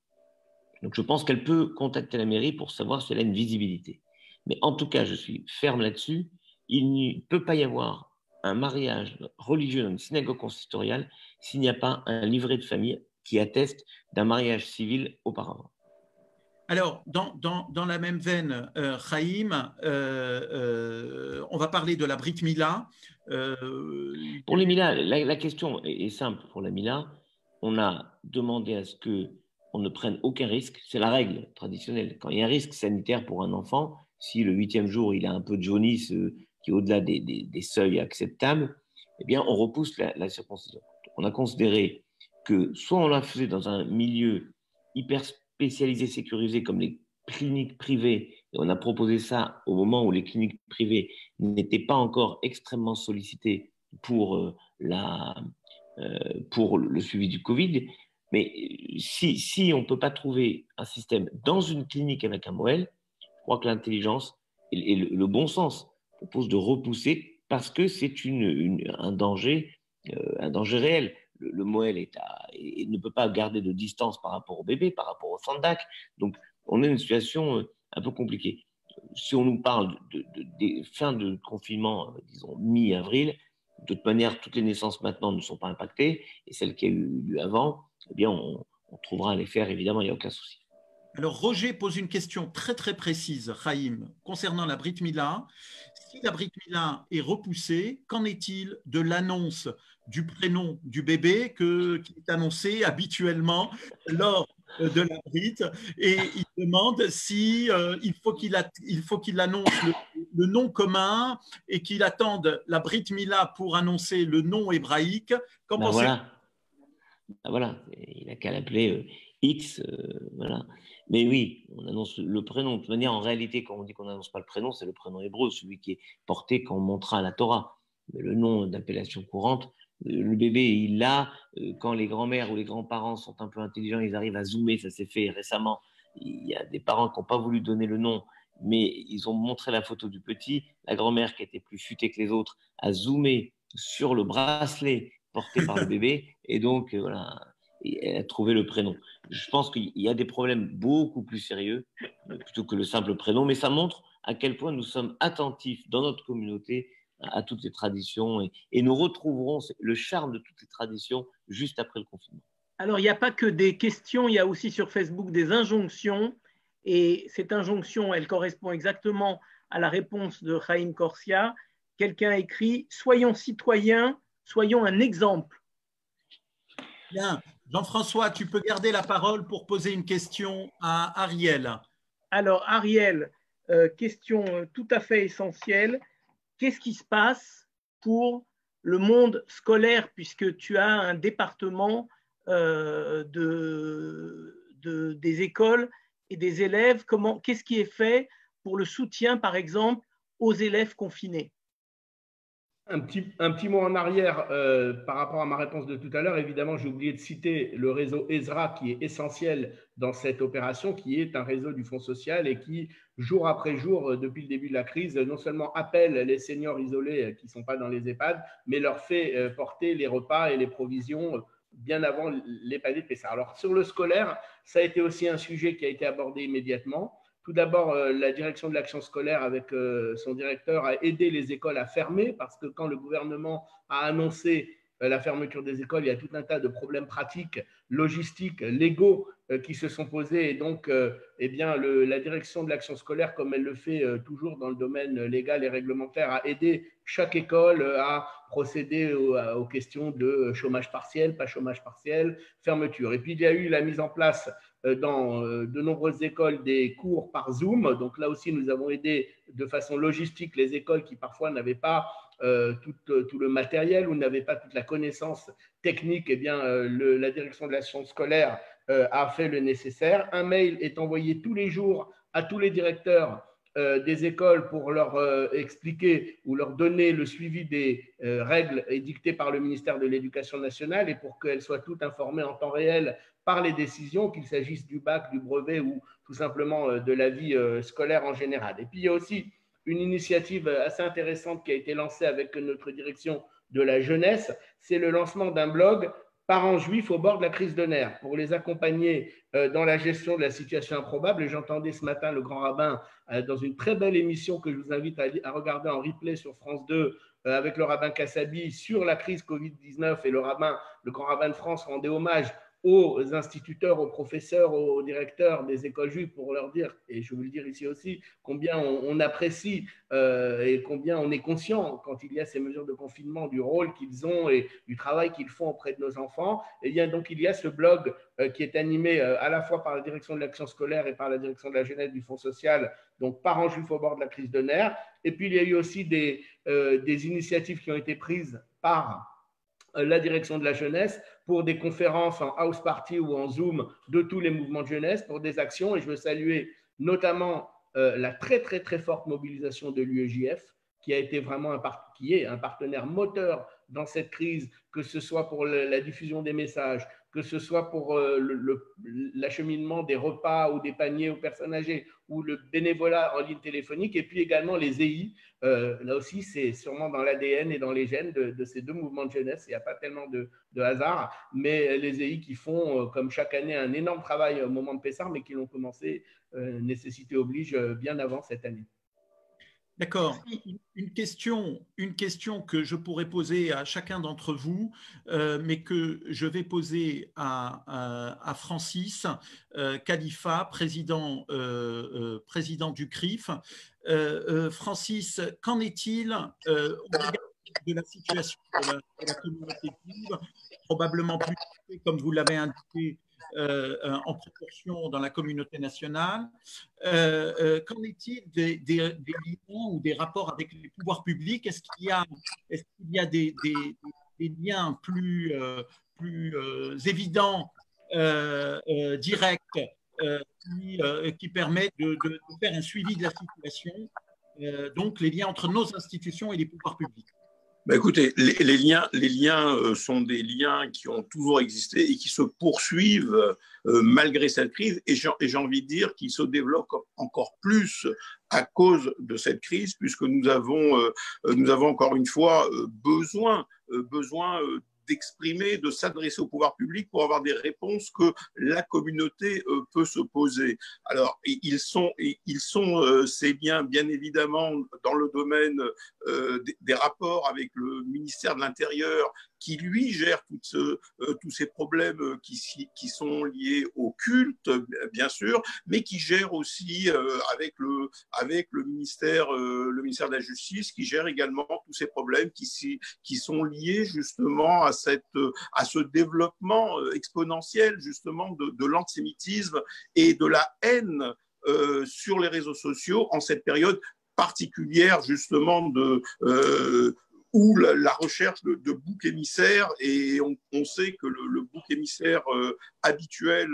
Donc je pense qu'elle peut contacter la mairie pour savoir si elle a une visibilité. Mais en tout cas, je suis ferme là-dessus. Il ne peut pas y avoir un mariage religieux dans une synagogue consistoriale s'il n'y a pas un livret de famille qui atteste d'un mariage civil auparavant. Alors, dans la même veine, Chaim, on va parler de la Brit Mila. Pour les Mila, la question est simple. Pour la Mila, on a demandé à ce qu'on ne prenne aucun risque. C'est la règle traditionnelle. Quand il y a un risque sanitaire pour un enfant, si le 8e jour, il a un peu de jaunisse qui est au-delà des seuils acceptables, eh bien, on repousse la circoncision. On a considéré que soit on la faisait dans un milieu hyper spécialisé, sécurisé, comme les cliniques privées, et on a proposé ça au moment où les cliniques privées n'étaient pas encore extrêmement sollicitées pour le suivi du Covid. Mais si on ne peut pas trouver un système dans une clinique avec un Moël, je crois que l'intelligence et le bon sens propose de repousser parce que c'est un danger réel. Le Moël ne peut pas garder de distance par rapport au bébé, par rapport au Sandak. Donc, on est dans une situation un peu compliquée. Si on nous parle des fins de confinement, disons mi-avril, de toute manière, toutes les naissances maintenant ne sont pas impactées et celles qui ont eu lieu avant, eh bien, on trouvera à les faire, évidemment, il n'y a aucun souci. Alors, Roger pose une question très très précise, Chaim, concernant la Brit Mila. Si la Brit Mila est repoussée, qu'en est-il de l'annonce du prénom du bébé qui est annoncé habituellement lors de la Brit? Et il demande si il faut qu'il annonce le nom commun et qu'il attende la Brit Mila pour annoncer le nom hébraïque. Qu'en Ben pensez-vous? voilà. Ben voilà, il n'a qu'à l'appeler X, voilà. Mais oui, on annonce le prénom. De toute manière, en réalité, quand on dit qu'on n'annonce pas le prénom, c'est le prénom hébreu, celui qui est porté quand on montrera la Torah. Mais le nom d'appellation courante, le bébé, il l'a. Quand les grands-mères ou les grands-parents sont un peu intelligents, ils arrivent à zoomer. Ça s'est fait récemment. Il y a des parents qui n'ont pas voulu donner le nom, mais ils ont montré la photo du petit. La grand-mère, qui était plus futée que les autres, a zoomé sur le bracelet porté par le bébé. Et donc, voilà, et elle a trouvé le prénom. Je pense qu'il y a des problèmes beaucoup plus sérieux plutôt que le simple prénom, mais ça montre à quel point nous sommes attentifs dans notre communauté à toutes les traditions et nous retrouverons le charme de toutes les traditions juste après le confinement. Alors, il n'y a pas que des questions, il y a aussi sur Facebook des injonctions. Et cette injonction, elle correspond exactement à la réponse de Chaim Corsia. Quelqu'un écrit « Soyons citoyens, soyons un exemple ». Bien. Jean-François, tu peux garder la parole pour poser une question à Ariel. Alors, Ariel, question tout à fait essentielle. Qu'est-ce qui se passe pour le monde scolaire, puisque tu as un département des écoles et des élèves? Qu'est-ce qui est fait pour le soutien, par exemple, aux élèves confinés? Un petit mot en arrière par rapport à ma réponse de tout à l'heure. Évidemment, j'ai oublié de citer le réseau ESRA qui est essentiel dans cette opération, qui est un réseau du Fonds social et qui, jour après jour, depuis le début de la crise, non seulement appelle les seniors isolés qui ne sont pas dans les EHPAD, mais leur fait porter les repas et les provisions bien avant les paniers de Pessah. Alors, sur le scolaire, ça a été aussi un sujet qui a été abordé immédiatement. Tout d'abord, la direction de l'action scolaire, avec son directeur, a aidé les écoles à fermer parce que quand le gouvernement a annoncé la fermeture des écoles, il y a tout un tas de problèmes pratiques, logistiques, légaux qui se sont posés. Et donc, eh bien, la direction de l'action scolaire, comme elle le fait toujours dans le domaine légal et réglementaire, a aidé chaque école à procéder aux questions de chômage partiel, pas chômage partiel, fermeture. Et puis, il y a eu la mise en place dans de nombreuses écoles des cours par Zoom. Donc là aussi, nous avons aidé de façon logistique les écoles qui parfois n'avaient pas tout le matériel ou n'avaient pas toute la connaissance technique. Eh bien, la direction de l'action scolaire a fait le nécessaire. Un mail est envoyé tous les jours à tous les directeurs des écoles pour leur expliquer ou leur donner le suivi des règles édictées par le ministère de l'Éducation nationale et pour qu'elles soient toutes informées en temps réel par les décisions, qu'il s'agisse du bac, du brevet ou tout simplement de la vie scolaire en général. Et puis, il y a aussi une initiative assez intéressante qui a été lancée avec notre direction de la jeunesse, c'est le lancement d'un blog parents juifs au bord de la crise de nerfs pour les accompagner dans la gestion de la situation improbable. Et j'entendais ce matin le grand rabbin dans une très belle émission que je vous invite à regarder en replay sur France 2 avec le rabbin Kassabi sur la crise Covid-19 et le grand rabbin de France rendait hommage aux instituteurs, aux professeurs, aux directeurs des écoles juives pour leur dire, et je veux le dire ici aussi, combien on apprécie et combien on est conscient quand il y a ces mesures de confinement du rôle qu'ils ont et du travail qu'ils font auprès de nos enfants. Et bien donc il y a ce blog qui est animé à la fois par la direction de l'action scolaire et par la direction de la jeunesse du Fonds social, donc parents juifs au bord de la crise de nerfs. Et puis il y a eu aussi des initiatives qui ont été prises par la direction de la jeunesse pour des conférences en house party ou en Zoom de tous les mouvements de jeunesse pour des actions. Et je veux saluer notamment la très, très, très forte mobilisation de l'UEJF, qui a été vraiment qui est un partenaire moteur dans cette crise, que ce soit pour la diffusion des messages, que ce soit pour l'acheminement des repas ou des paniers aux personnes âgées, ou le bénévolat en ligne téléphonique, et puis également les EI. Là aussi, c'est sûrement dans l'ADN et dans les gènes de ces deux mouvements de jeunesse. Il n'y a pas tellement de hasard, mais les EI qui font, comme chaque année, un énorme travail au moment de Pessah, mais qui l'ont commencé, nécessité oblige, bien avant cette année. D'accord. Une question que je pourrais poser à chacun d'entre vous, mais que je vais poser à Francis Khalifa, président du CRIF. Francis, qu'en est-il au regard de la situation de la communauté juive, probablement plus, comme vous l'avez indiqué, en proportion dans la communauté nationale. Qu'en est-il des liens ou des rapports avec les pouvoirs publics? Est-ce qu'il y a des liens plus évidents, directs, qui permettent de faire un suivi de la situation, donc les liens entre nos institutions et les pouvoirs publics? Ben écoutez, les liens sont des liens qui ont toujours existé et qui se poursuivent malgré cette crise. Et j'ai envie de dire qu'ils se développent encore plus à cause de cette crise, puisque nous avons encore une fois besoin d'exprimer, de s'adresser au pouvoir public pour avoir des réponses que la communauté peut se poser. Alors, ils sont ces liens, bien évidemment, dans le domaine des rapports avec le ministère de l'Intérieur, qui, lui, gère tous ces problèmes qui sont liés au culte, bien sûr, mais qui gère aussi avec le ministère de la Justice, qui gère également tous ces problèmes qui sont liés justement à ce développement exponentiel justement de l'antisémitisme et de la haine sur les réseaux sociaux en cette période particulière justement où la recherche de bouc émissaire, et on sait que le bouc émissaire habituel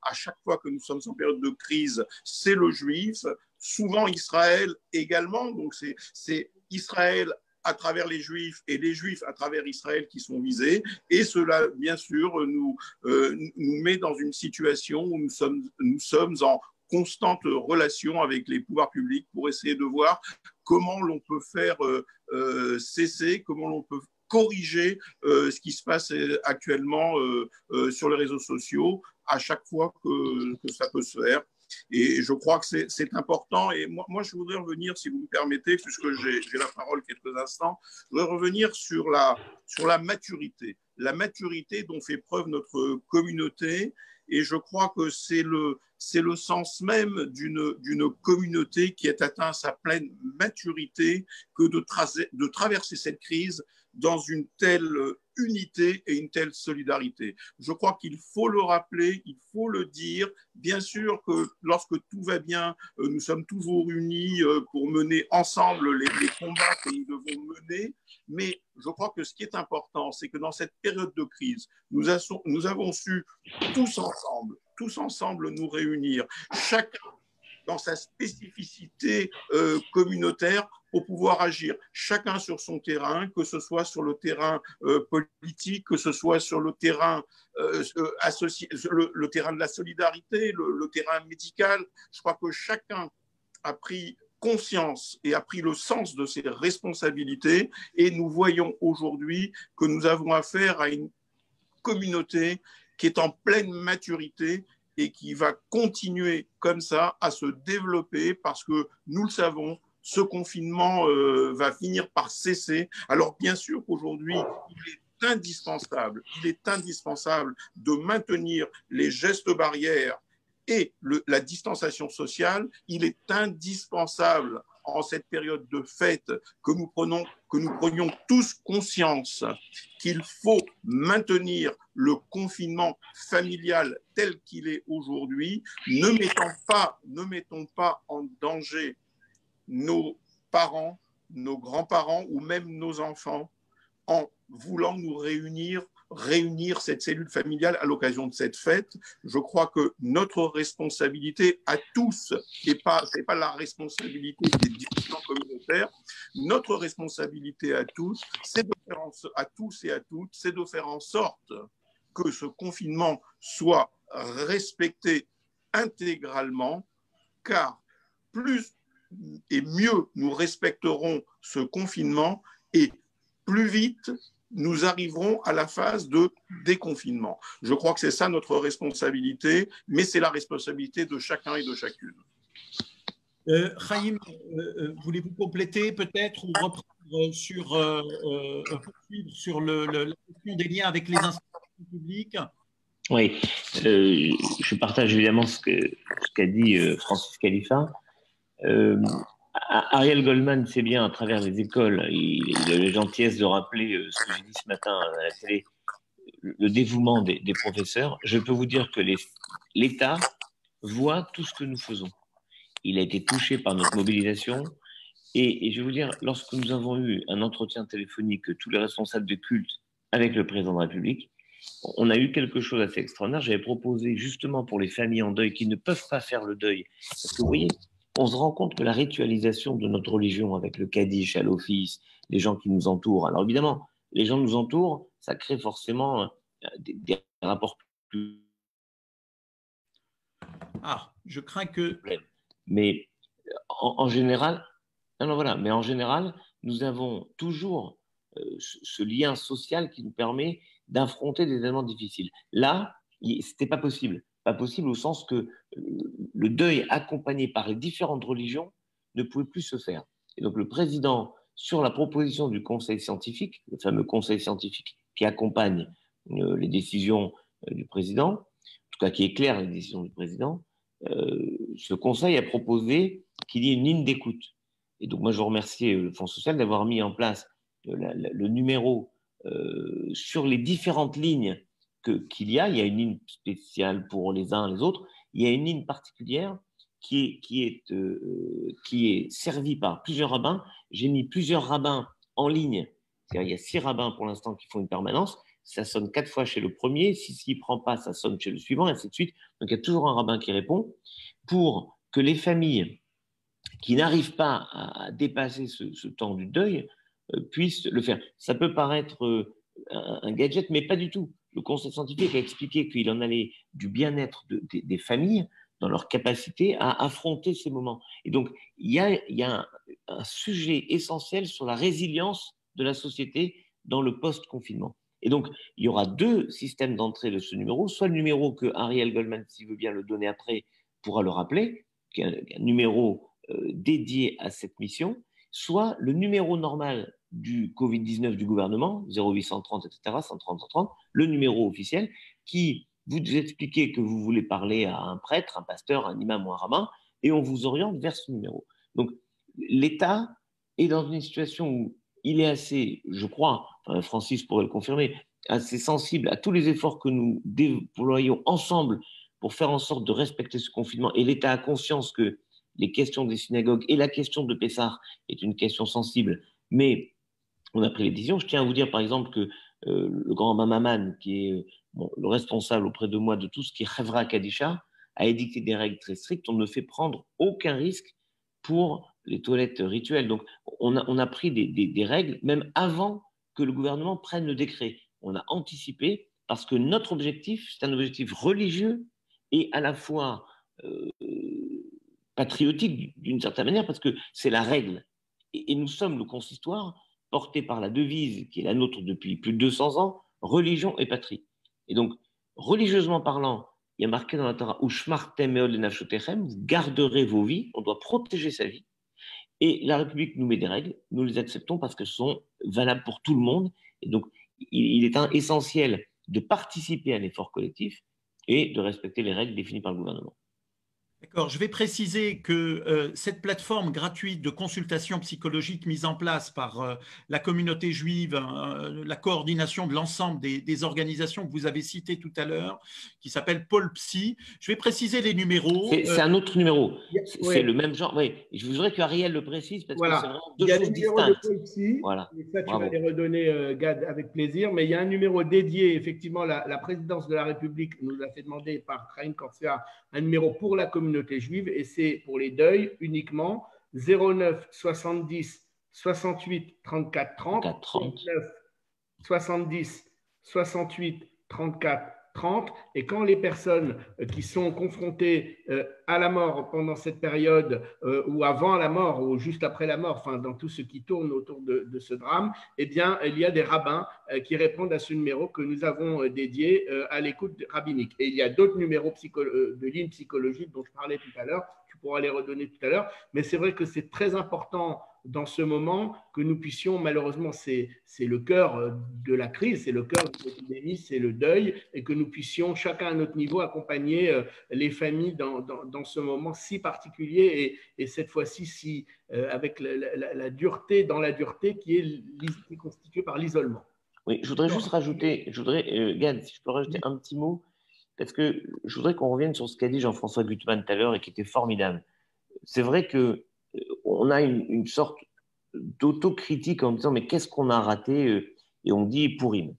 à chaque fois que nous sommes en période de crise, c'est le juif, souvent Israël également, donc c'est Israël à travers les Juifs et les Juifs à travers Israël qui sont visés. Et cela, bien sûr, nous met dans une situation où nous sommes en constante relation avec les pouvoirs publics pour essayer de voir comment l'on peut faire cesser, comment l'on peut corriger ce qui se passe actuellement sur les réseaux sociaux à chaque fois que ça peut se faire. Et je crois que c'est important. Et moi, je voudrais revenir, si vous me permettez, puisque j'ai la parole quelques instants, je voudrais revenir sur la maturité dont fait preuve notre communauté. Et je crois que c'est le sens même d'une communauté qui est atteint à sa pleine maturité que de traverser cette crise dans une telle unité et une telle solidarité. Je crois qu'il faut le rappeler, il faut le dire. Bien sûr que lorsque tout va bien, nous sommes toujours unis pour mener ensemble les combats que nous devons mener. Mais je crois que ce qui est important, c'est que dans cette période de crise, nous avons su tous ensemble nous réunir, chacun dans sa spécificité communautaire pour pouvoir agir, chacun sur son terrain, que ce soit sur le terrain politique, que ce soit sur le terrain le terrain de la solidarité, le terrain médical. Je crois que chacun a pris conscience et a pris le sens de ses responsabilités, et nous voyons aujourd'hui que nous avons affaire à une communauté qui est en pleine maturité et qui va continuer comme ça à se développer, parce que nous le savons, ce confinement va finir par cesser. Alors bien sûr qu'aujourd'hui, il est indispensable de maintenir les gestes barrières et la distanciation sociale. Il est indispensable en cette période de fête que nous prenions tous conscience qu'il faut maintenir le confinement familial tel qu'il est aujourd'hui. Ne mettons pas en danger nos parents, nos grands-parents ou même nos enfants en voulant nous réunir cette cellule familiale à l'occasion de cette fête. Je crois que notre responsabilité à tous, et c'est pas la responsabilité des dirigeants communautaires, notre responsabilité à tous, c'est de faire en sorte que ce confinement soit respecté intégralement, car plus et mieux nous respecterons ce confinement, et plus vite nous arriverons à la phase de déconfinement. Je crois que c'est ça notre responsabilité, mais c'est la responsabilité de chacun et de chacune. Chaim, voulez-vous compléter peut-être ou reprendre poursuivre sur la question des liens avec les institutions publiques? Oui, je partage évidemment ce qu'a dit Francis Khalifa. Ariel Goldman sait bien à travers les écoles, il a eu la gentillesse de rappeler ce que j'ai dit ce matin à la télé, le dévouement des professeurs. Je peux vous dire que l'État voit tout ce que nous faisons. Il a été touché par notre mobilisation. Et je vais vous dire, lorsque nous avons eu un entretien téléphonique, tous les responsables de culte avec le président de la République, on a eu quelque chose d'assez extraordinaire. J'avais proposé justement pour les familles en deuil qui ne peuvent pas faire le deuil, parce que vous voyez, on se rend compte que la ritualisation de notre religion avec le Kaddish à l'office, les gens qui nous entourent, alors évidemment, les gens nous entourent, ça crée forcément des rapports plus... Ah, je crains que... Mais en général, non, voilà, mais en général, nous avons toujours ce lien social qui nous permet d'affronter des événements difficiles. Là, c'était pas possible. Pas possible au sens que le deuil accompagné par les différentes religions ne pouvait plus se faire. Et donc le président, sur la proposition du conseil scientifique, le fameux conseil scientifique qui accompagne les décisions du président, en tout cas qui éclaire les décisions du président, ce conseil a proposé qu'il y ait une ligne d'écoute. Et donc moi je remercie le Fonds social d'avoir mis en place le numéro sur les différentes lignes qu'il y a. Il y a une ligne spéciale pour les uns et les autres. Il y a une ligne particulière qui est servie par plusieurs rabbins. J'ai mis plusieurs rabbins en ligne. C'est-à-dire, il y a 6 rabbins pour l'instant qui font une permanence. Ça sonne 4 fois chez le premier. S'il ne prend pas, ça sonne chez le suivant, et ainsi de suite. Donc, il y a toujours un rabbin qui répond pour que les familles qui n'arrivent pas à dépasser ce temps du deuil puissent le faire. Ça peut paraître un gadget, mais pas du tout. Le conseil scientifique a expliqué qu'il en allait du bien-être des familles dans leur capacité à affronter ces moments. Et donc, il y a un sujet essentiel sur la résilience de la société dans le post-confinement. Et donc, il y aura 2 systèmes d'entrée de ce numéro, soit le numéro que Ariel Goldman, s'il veut bien le donner après, pourra le rappeler, qui est un numéro dédié à cette mission, soit le numéro normal du Covid-19 du gouvernement, 0830, etc., 130, 130, le numéro officiel, qui vous expliquez que vous voulez parler à un prêtre, un pasteur, un imam ou un rabbin, et on vous oriente vers ce numéro. Donc, l'État est dans une situation où il est assez, je crois, Francis pourrait le confirmer, assez sensible à tous les efforts que nous déployons ensemble pour faire en sorte de respecter ce confinement. Et l'État a conscience que les questions des synagogues et la question de Pessah est une question sensible, mais on a pris les décisions. Je tiens à vous dire, par exemple, que le grand Mamaman, qui est le responsable auprès de moi de tout ce qui est Chevra Kadisha, a édicté des règles très strictes. On ne fait prendre aucun risque pour les toilettes rituelles. Donc, on a pris des règles, même avant que le gouvernement prenne le décret. On a anticipé, parce que notre objectif, c'est un objectif religieux et à la fois patriotique d'une certaine manière, parce que c'est la règle. Et nous sommes le consistoire porté par la devise qui est la nôtre depuis plus de 200 ans, religion et patrie. Et donc, religieusement parlant, il y a marqué dans la Torah, Ushmartem meod lenafshotechem, vous garderez vos vies, on doit protéger sa vie. Et la République nous met des règles, nous les acceptons parce qu'elles sont valables pour tout le monde. Et donc, il est essentiel de participer à l'effort collectif et de respecter les règles définies par le gouvernement. D'accord, je vais préciser que cette plateforme gratuite de consultation psychologique mise en place par la communauté juive, la coordination de l'ensemble des organisations que vous avez citées tout à l'heure, qui s'appelle Pôle Psy, je vais préciser les numéros. C'est un autre numéro, c'est le même genre. Oui. Je voudrais qu'Ariel le précise parce que c'est vraiment 2 choses distinctes. Voilà. Et ça, tu vas les redonner, Gad, avec plaisir. Mais il y a un numéro dédié, effectivement, la présidence de la République nous a fait demander par Chaim Korsia un numéro pour la communauté juive, et c'est pour les deuils uniquement 09 70 68 34 30, 09 70 68 34 30. Et quand les personnes qui sont confrontées à la mort pendant cette période ou avant la mort ou juste après la mort, enfin dans tout ce qui tourne autour de ce drame, eh bien il y a des rabbins qui répondent à ce numéro que nous avons dédié à l'écoute rabbinique. Et il y a d'autres numéros de lignes psychologiques dont je parlais tout à l'heure. Tu pourra les redonner tout à l'heure. Mais c'est vrai que c'est très important dans ce moment que nous puissions, malheureusement, c'est le cœur de la crise, c'est le cœur de l'épidémie, c'est le deuil, et que nous puissions, chacun à notre niveau, accompagner les familles dans ce moment si particulier et cette fois-ci avec la dureté, dans la dureté qui est constituée par l'isolement. Oui, je voudrais juste rajouter, Gad, si je peux rajouter un petit mot, parce que je voudrais qu'on revienne sur ce qu'a dit Jean-François Gutmann tout à l'heure et qui était formidable. C'est vrai que on a une sorte d'autocritique en disant mais qu'est-ce qu'on a raté et on dit Pourim.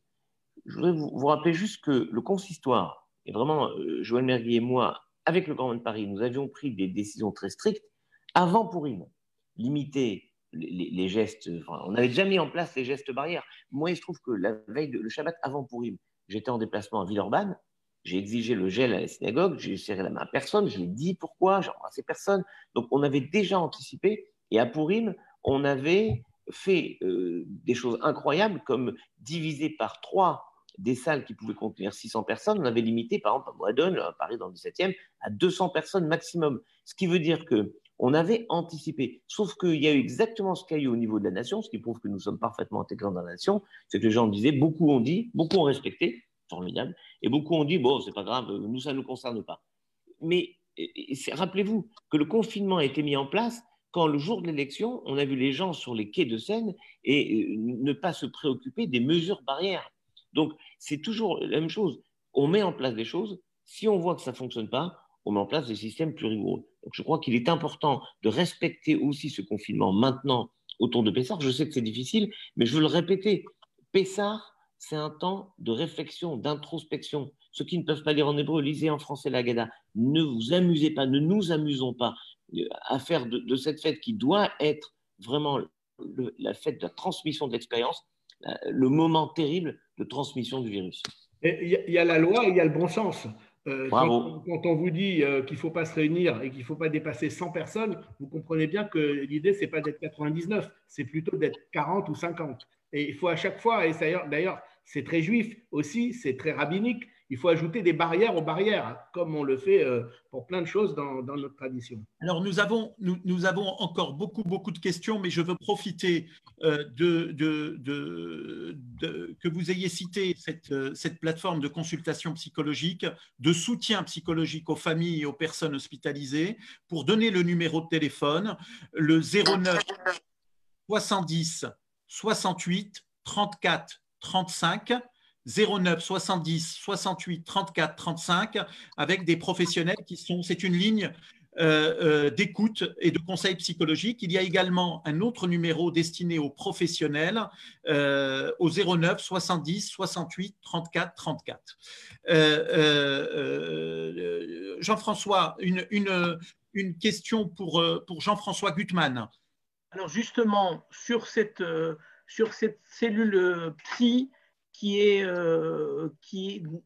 Je voudrais vous rappeler juste que le consistoire, et vraiment Joël Mergui et moi, avec le Grand de Paris, nous avions pris des décisions très strictes avant Pourim, limiter les gestes, enfin, on avait déjà mis en place les gestes barrières. Moi, il se trouve que la veille, le Shabbat avant Pourim, j'étais en déplacement à Villeurbanne, j'ai exigé le gel à la synagogue, j'ai serré la main à personne, je lui ai dit pourquoi, j'ai embrassé personne. Donc, on avait déjà anticipé. Et à Pourim, on avait fait des choses incroyables, comme diviser par 3 des salles qui pouvaient contenir 600 personnes. On avait limité, par exemple, à Moadone, à Paris dans le 17e, à 200 personnes maximum. Ce qui veut dire qu'on avait anticipé. Sauf qu'il y a eu exactement ce qu'il y a eu au niveau de la nation, ce qui prouve que nous sommes parfaitement intégrés dans la nation, c'est que les gens disaient, beaucoup ont dit, beaucoup ont respecté, formidable, et beaucoup ont dit, bon, c'est pas grave, nous, ça ne nous concerne pas. Mais rappelez-vous que le confinement a été mis en place quand, le jour de l'élection, on a vu les gens sur les quais de Seine et ne pas se préoccuper des mesures barrières. Donc, c'est toujours la même chose. On met en place des choses. Si on voit que ça ne fonctionne pas, on met en place des systèmes plus rigoureux. Donc, je crois qu'il est important de respecter aussi ce confinement maintenant autour de Pessah. Je sais que c'est difficile, mais je veux le répéter. Pessah, c'est un temps de réflexion, d'introspection. Ceux qui ne peuvent pas lire en hébreu, lisez en français la Haggadah. Ne vous amusez pas, ne nous amusons pas à faire de cette fête qui doit être vraiment la fête de la transmission de l'expérience, le moment terrible de transmission du virus. Il y a la loi et il y a le bon sens. Bravo. Quand on vous dit qu'il ne faut pas se réunir et qu'il ne faut pas dépasser 100 personnes, vous comprenez bien que l'idée, ce n'est pas d'être 99, c'est plutôt d'être 40 ou 50. Et il faut à chaque fois, et d'ailleurs, c'est très juif aussi, c'est très rabbinique, il faut ajouter des barrières aux barrières, comme on le fait pour plein de choses dans notre tradition. Alors, nous avons encore beaucoup de questions, mais je veux profiter que vous ayez cité cette plateforme de consultation psychologique, de soutien psychologique aux familles et aux personnes hospitalisées, pour donner le numéro de téléphone, le 09 70 68 34 35. 09 70 68 34 35 avec des professionnels c'est une ligne d'écoute et de conseil psychologique. Il y a également un autre numéro destiné aux professionnels au 09 70 68 34 34. Jean-François, une question pour Jean-François Gutmann. Alors justement, sur cette cellule psy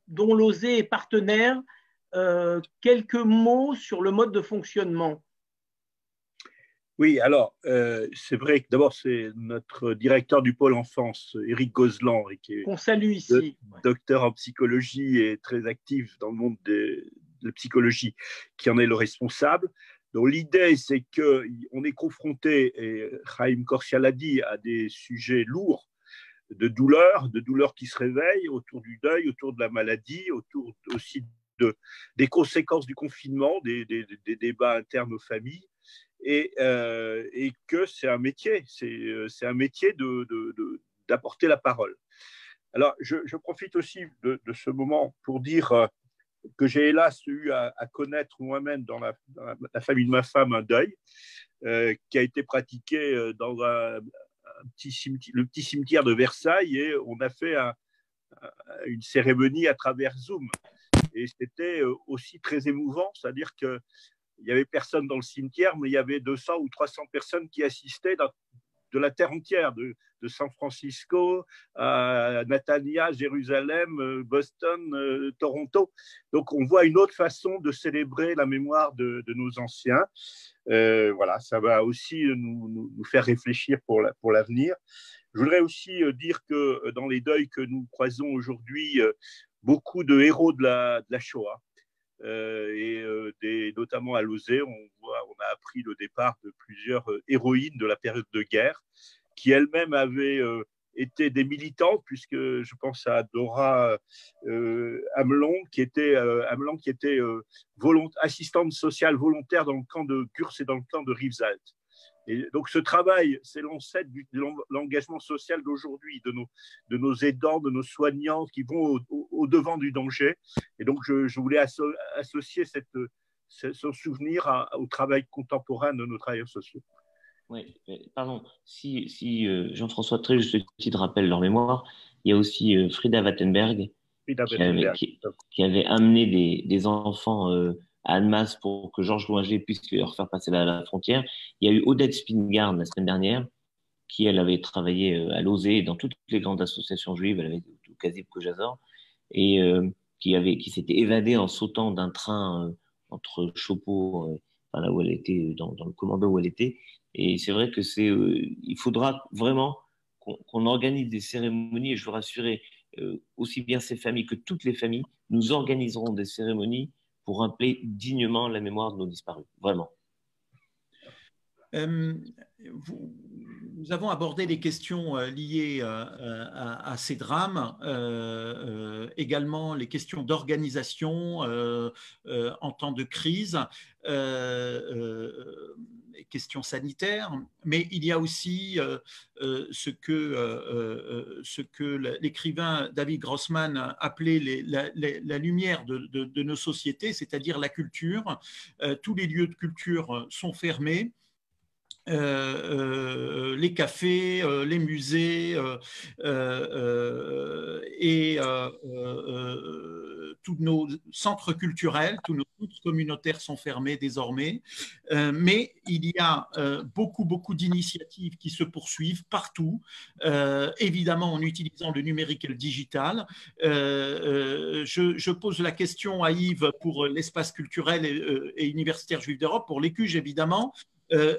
dont l'OSE est partenaire, quelques mots sur le mode de fonctionnement. Oui, alors, c'est vrai que d'abord, c'est notre directeur du pôle enfance, Éric Gozlan, qu'on salue ici, docteur en psychologie et très actif dans le monde de la psychologie, qui en est le responsable. Donc, l'idée, c'est qu'on est confronté, et Chaim Korsia l'a dit, à des sujets lourds de douleurs qui se réveillent autour du deuil, autour de la maladie, autour aussi des conséquences du confinement, des débats internes aux familles, et que c'est un métier, c'est un métier d'apporter la parole. Alors, je profite aussi de ce moment pour dire que j'ai hélas eu à connaître moi-même dans la famille de ma femme un deuil qui a été pratiqué dans le petit cimetière de Versailles, et on a fait une cérémonie à travers Zoom. Et c'était aussi très émouvant, c'est-à-dire qu'il n'y avait personne dans le cimetière, mais il y avait 200 ou 300 personnes qui assistaient de la terre entière, de San Francisco à Natania, Jérusalem, Boston, Toronto. Donc on voit une autre façon de célébrer la mémoire de nos anciens. Voilà, ça va aussi nous faire réfléchir pour l'avenir. Je voudrais aussi dire que dans les deuils que nous croisons aujourd'hui, beaucoup de héros de la Shoah, notamment à Lozé, on a appris le départ de plusieurs héroïnes de la période de guerre qui elles-mêmes avaient été des militantes, puisque je pense à Dora Hamelon, qui était assistante sociale volontaire dans le camp de Gurs et dans le camp de Rivesaltes. Et donc ce travail, c'est l'ancêtre de l'engagement social d'aujourd'hui, de nos aidants, de nos soignants qui vont au devant du danger. Et donc je voulais associer son souvenir au travail contemporain de nos travailleurs sociaux. Oui, pardon, si Jean-François, très juste titre rappelle leur mémoire, il y a aussi Frida Wattenberg qui avait amené des enfants à Annemasse pour que Georges Loinger puisse leur faire passer la frontière. Il y a eu Odette Spingarn la semaine dernière, qui elle avait travaillé à Lozé dans toutes les grandes associations juives, elle avait tout Kazib Kojazor, et qui s'était évadée en sautant d'un train entre Chopo, là où elle était, dans le commando où elle était. Et c'est vrai que il faudra vraiment qu'on organise des cérémonies, et je veux rassurer aussi bien ces familles que toutes les familles, nous organiserons des cérémonies pour rappeler dignement la mémoire de nos disparus, vraiment. Nous avons abordé les questions liées à ces drames, également les questions d'organisation en temps de crise, questions sanitaires, mais il y a aussi ce que l'écrivain David Grossman appelait la lumière de nos sociétés, c'est-à-dire la culture. Tous les lieux de culture sont fermés. Les cafés, les musées et tous nos centres culturels, tous nos centres communautaires sont fermés désormais. Mais il y a beaucoup d'initiatives qui se poursuivent partout, évidemment en utilisant le numérique et le digital. Je pose la question à Yves pour l'espace culturel et universitaire juif d'Europe, pour l'ECUJ évidemment.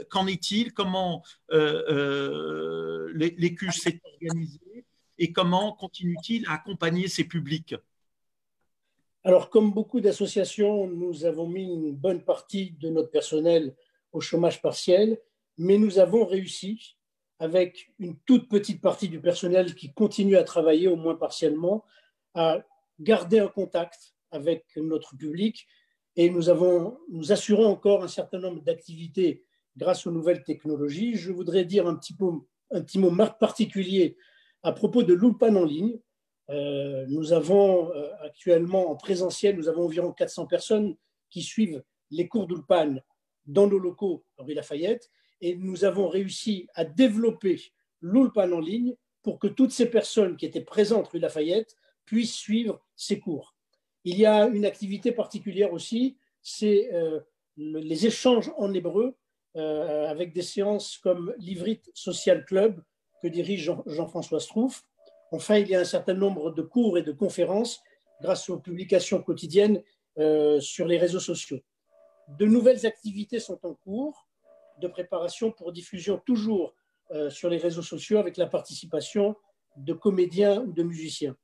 Qu'en est-il? Comment l'ECUJ s'est organisé et comment continue-t-il à accompagner ces publics? Alors, comme beaucoup d'associations, nous avons mis une bonne partie de notre personnel au chômage partiel, mais nous avons réussi, avec une toute petite partie du personnel qui continue à travailler, au moins partiellement, à garder un contact avec notre public, et nous assurons encore un certain nombre d'activités grâce aux nouvelles technologies. Je voudrais dire un petit mot particulier à propos de l'Ulpan en ligne. Nous avons actuellement en présentiel, nous avons environ 400 personnes qui suivent les cours d'Ulpan dans nos locaux rue Lafayette, et nous avons réussi à développer l'Ulpan en ligne pour que toutes ces personnes qui étaient présentes rue Lafayette puissent suivre ces cours. Il y a une activité particulière aussi, c'est les échanges en hébreu, avec des séances comme l'Ivrit Social Club que dirige Jean-François Strouf. Enfin, il y a un certain nombre de cours et de conférences grâce aux publications quotidiennes sur les réseaux sociaux. De nouvelles activités sont en cours de préparation pour diffusion toujours sur les réseaux sociaux avec la participation de comédiens ou de musiciens.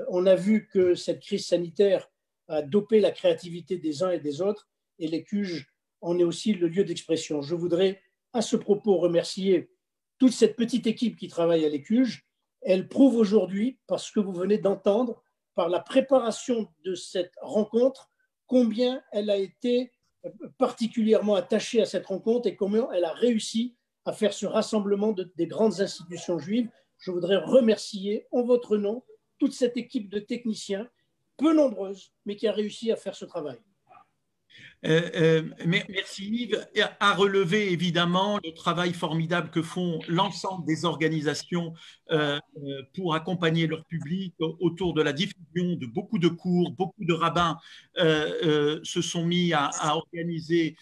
On a vu que cette crise sanitaire a dopé la créativité des uns et des autres, et l'ECUJ en est aussi le lieu d'expression. Je voudrais à ce propos remercier toute cette petite équipe qui travaille à l'ECUJ. Elle prouve aujourd'hui, parce que vous venez d'entendre, par la préparation de cette rencontre, combien elle a été particulièrement attachée à cette rencontre et comment elle a réussi à faire ce rassemblement des grandes institutions juives. Je voudrais remercier en votre nom toute cette équipe de techniciens, peu nombreuse, mais qui a réussi à faire ce travail. Merci Yves. À relever évidemment le travail formidable que font l'ensemble des organisations pour accompagner leur public autour de la diffusion de beaucoup de cours. Beaucoup de rabbins se sont mis à organiser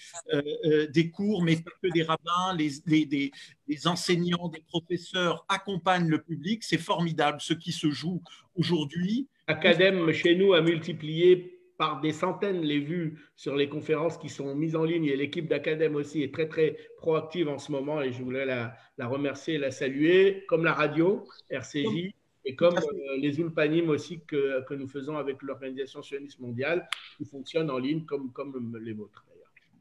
des cours, mais pas que des rabbins, les enseignants, des professeurs accompagnent le public. C'est formidable ce qui se joue aujourd'hui. Academ chez nous a multiplié par des centaines les vues sur les conférences qui sont mises en ligne, et l'équipe d'Academ aussi est très très proactive en ce moment, et je voulais la remercier et la saluer, comme la radio RCJ Et comme les ulpanim aussi que nous faisons avec l'Organisation sioniste mondiale, qui fonctionnent en ligne comme les vôtres.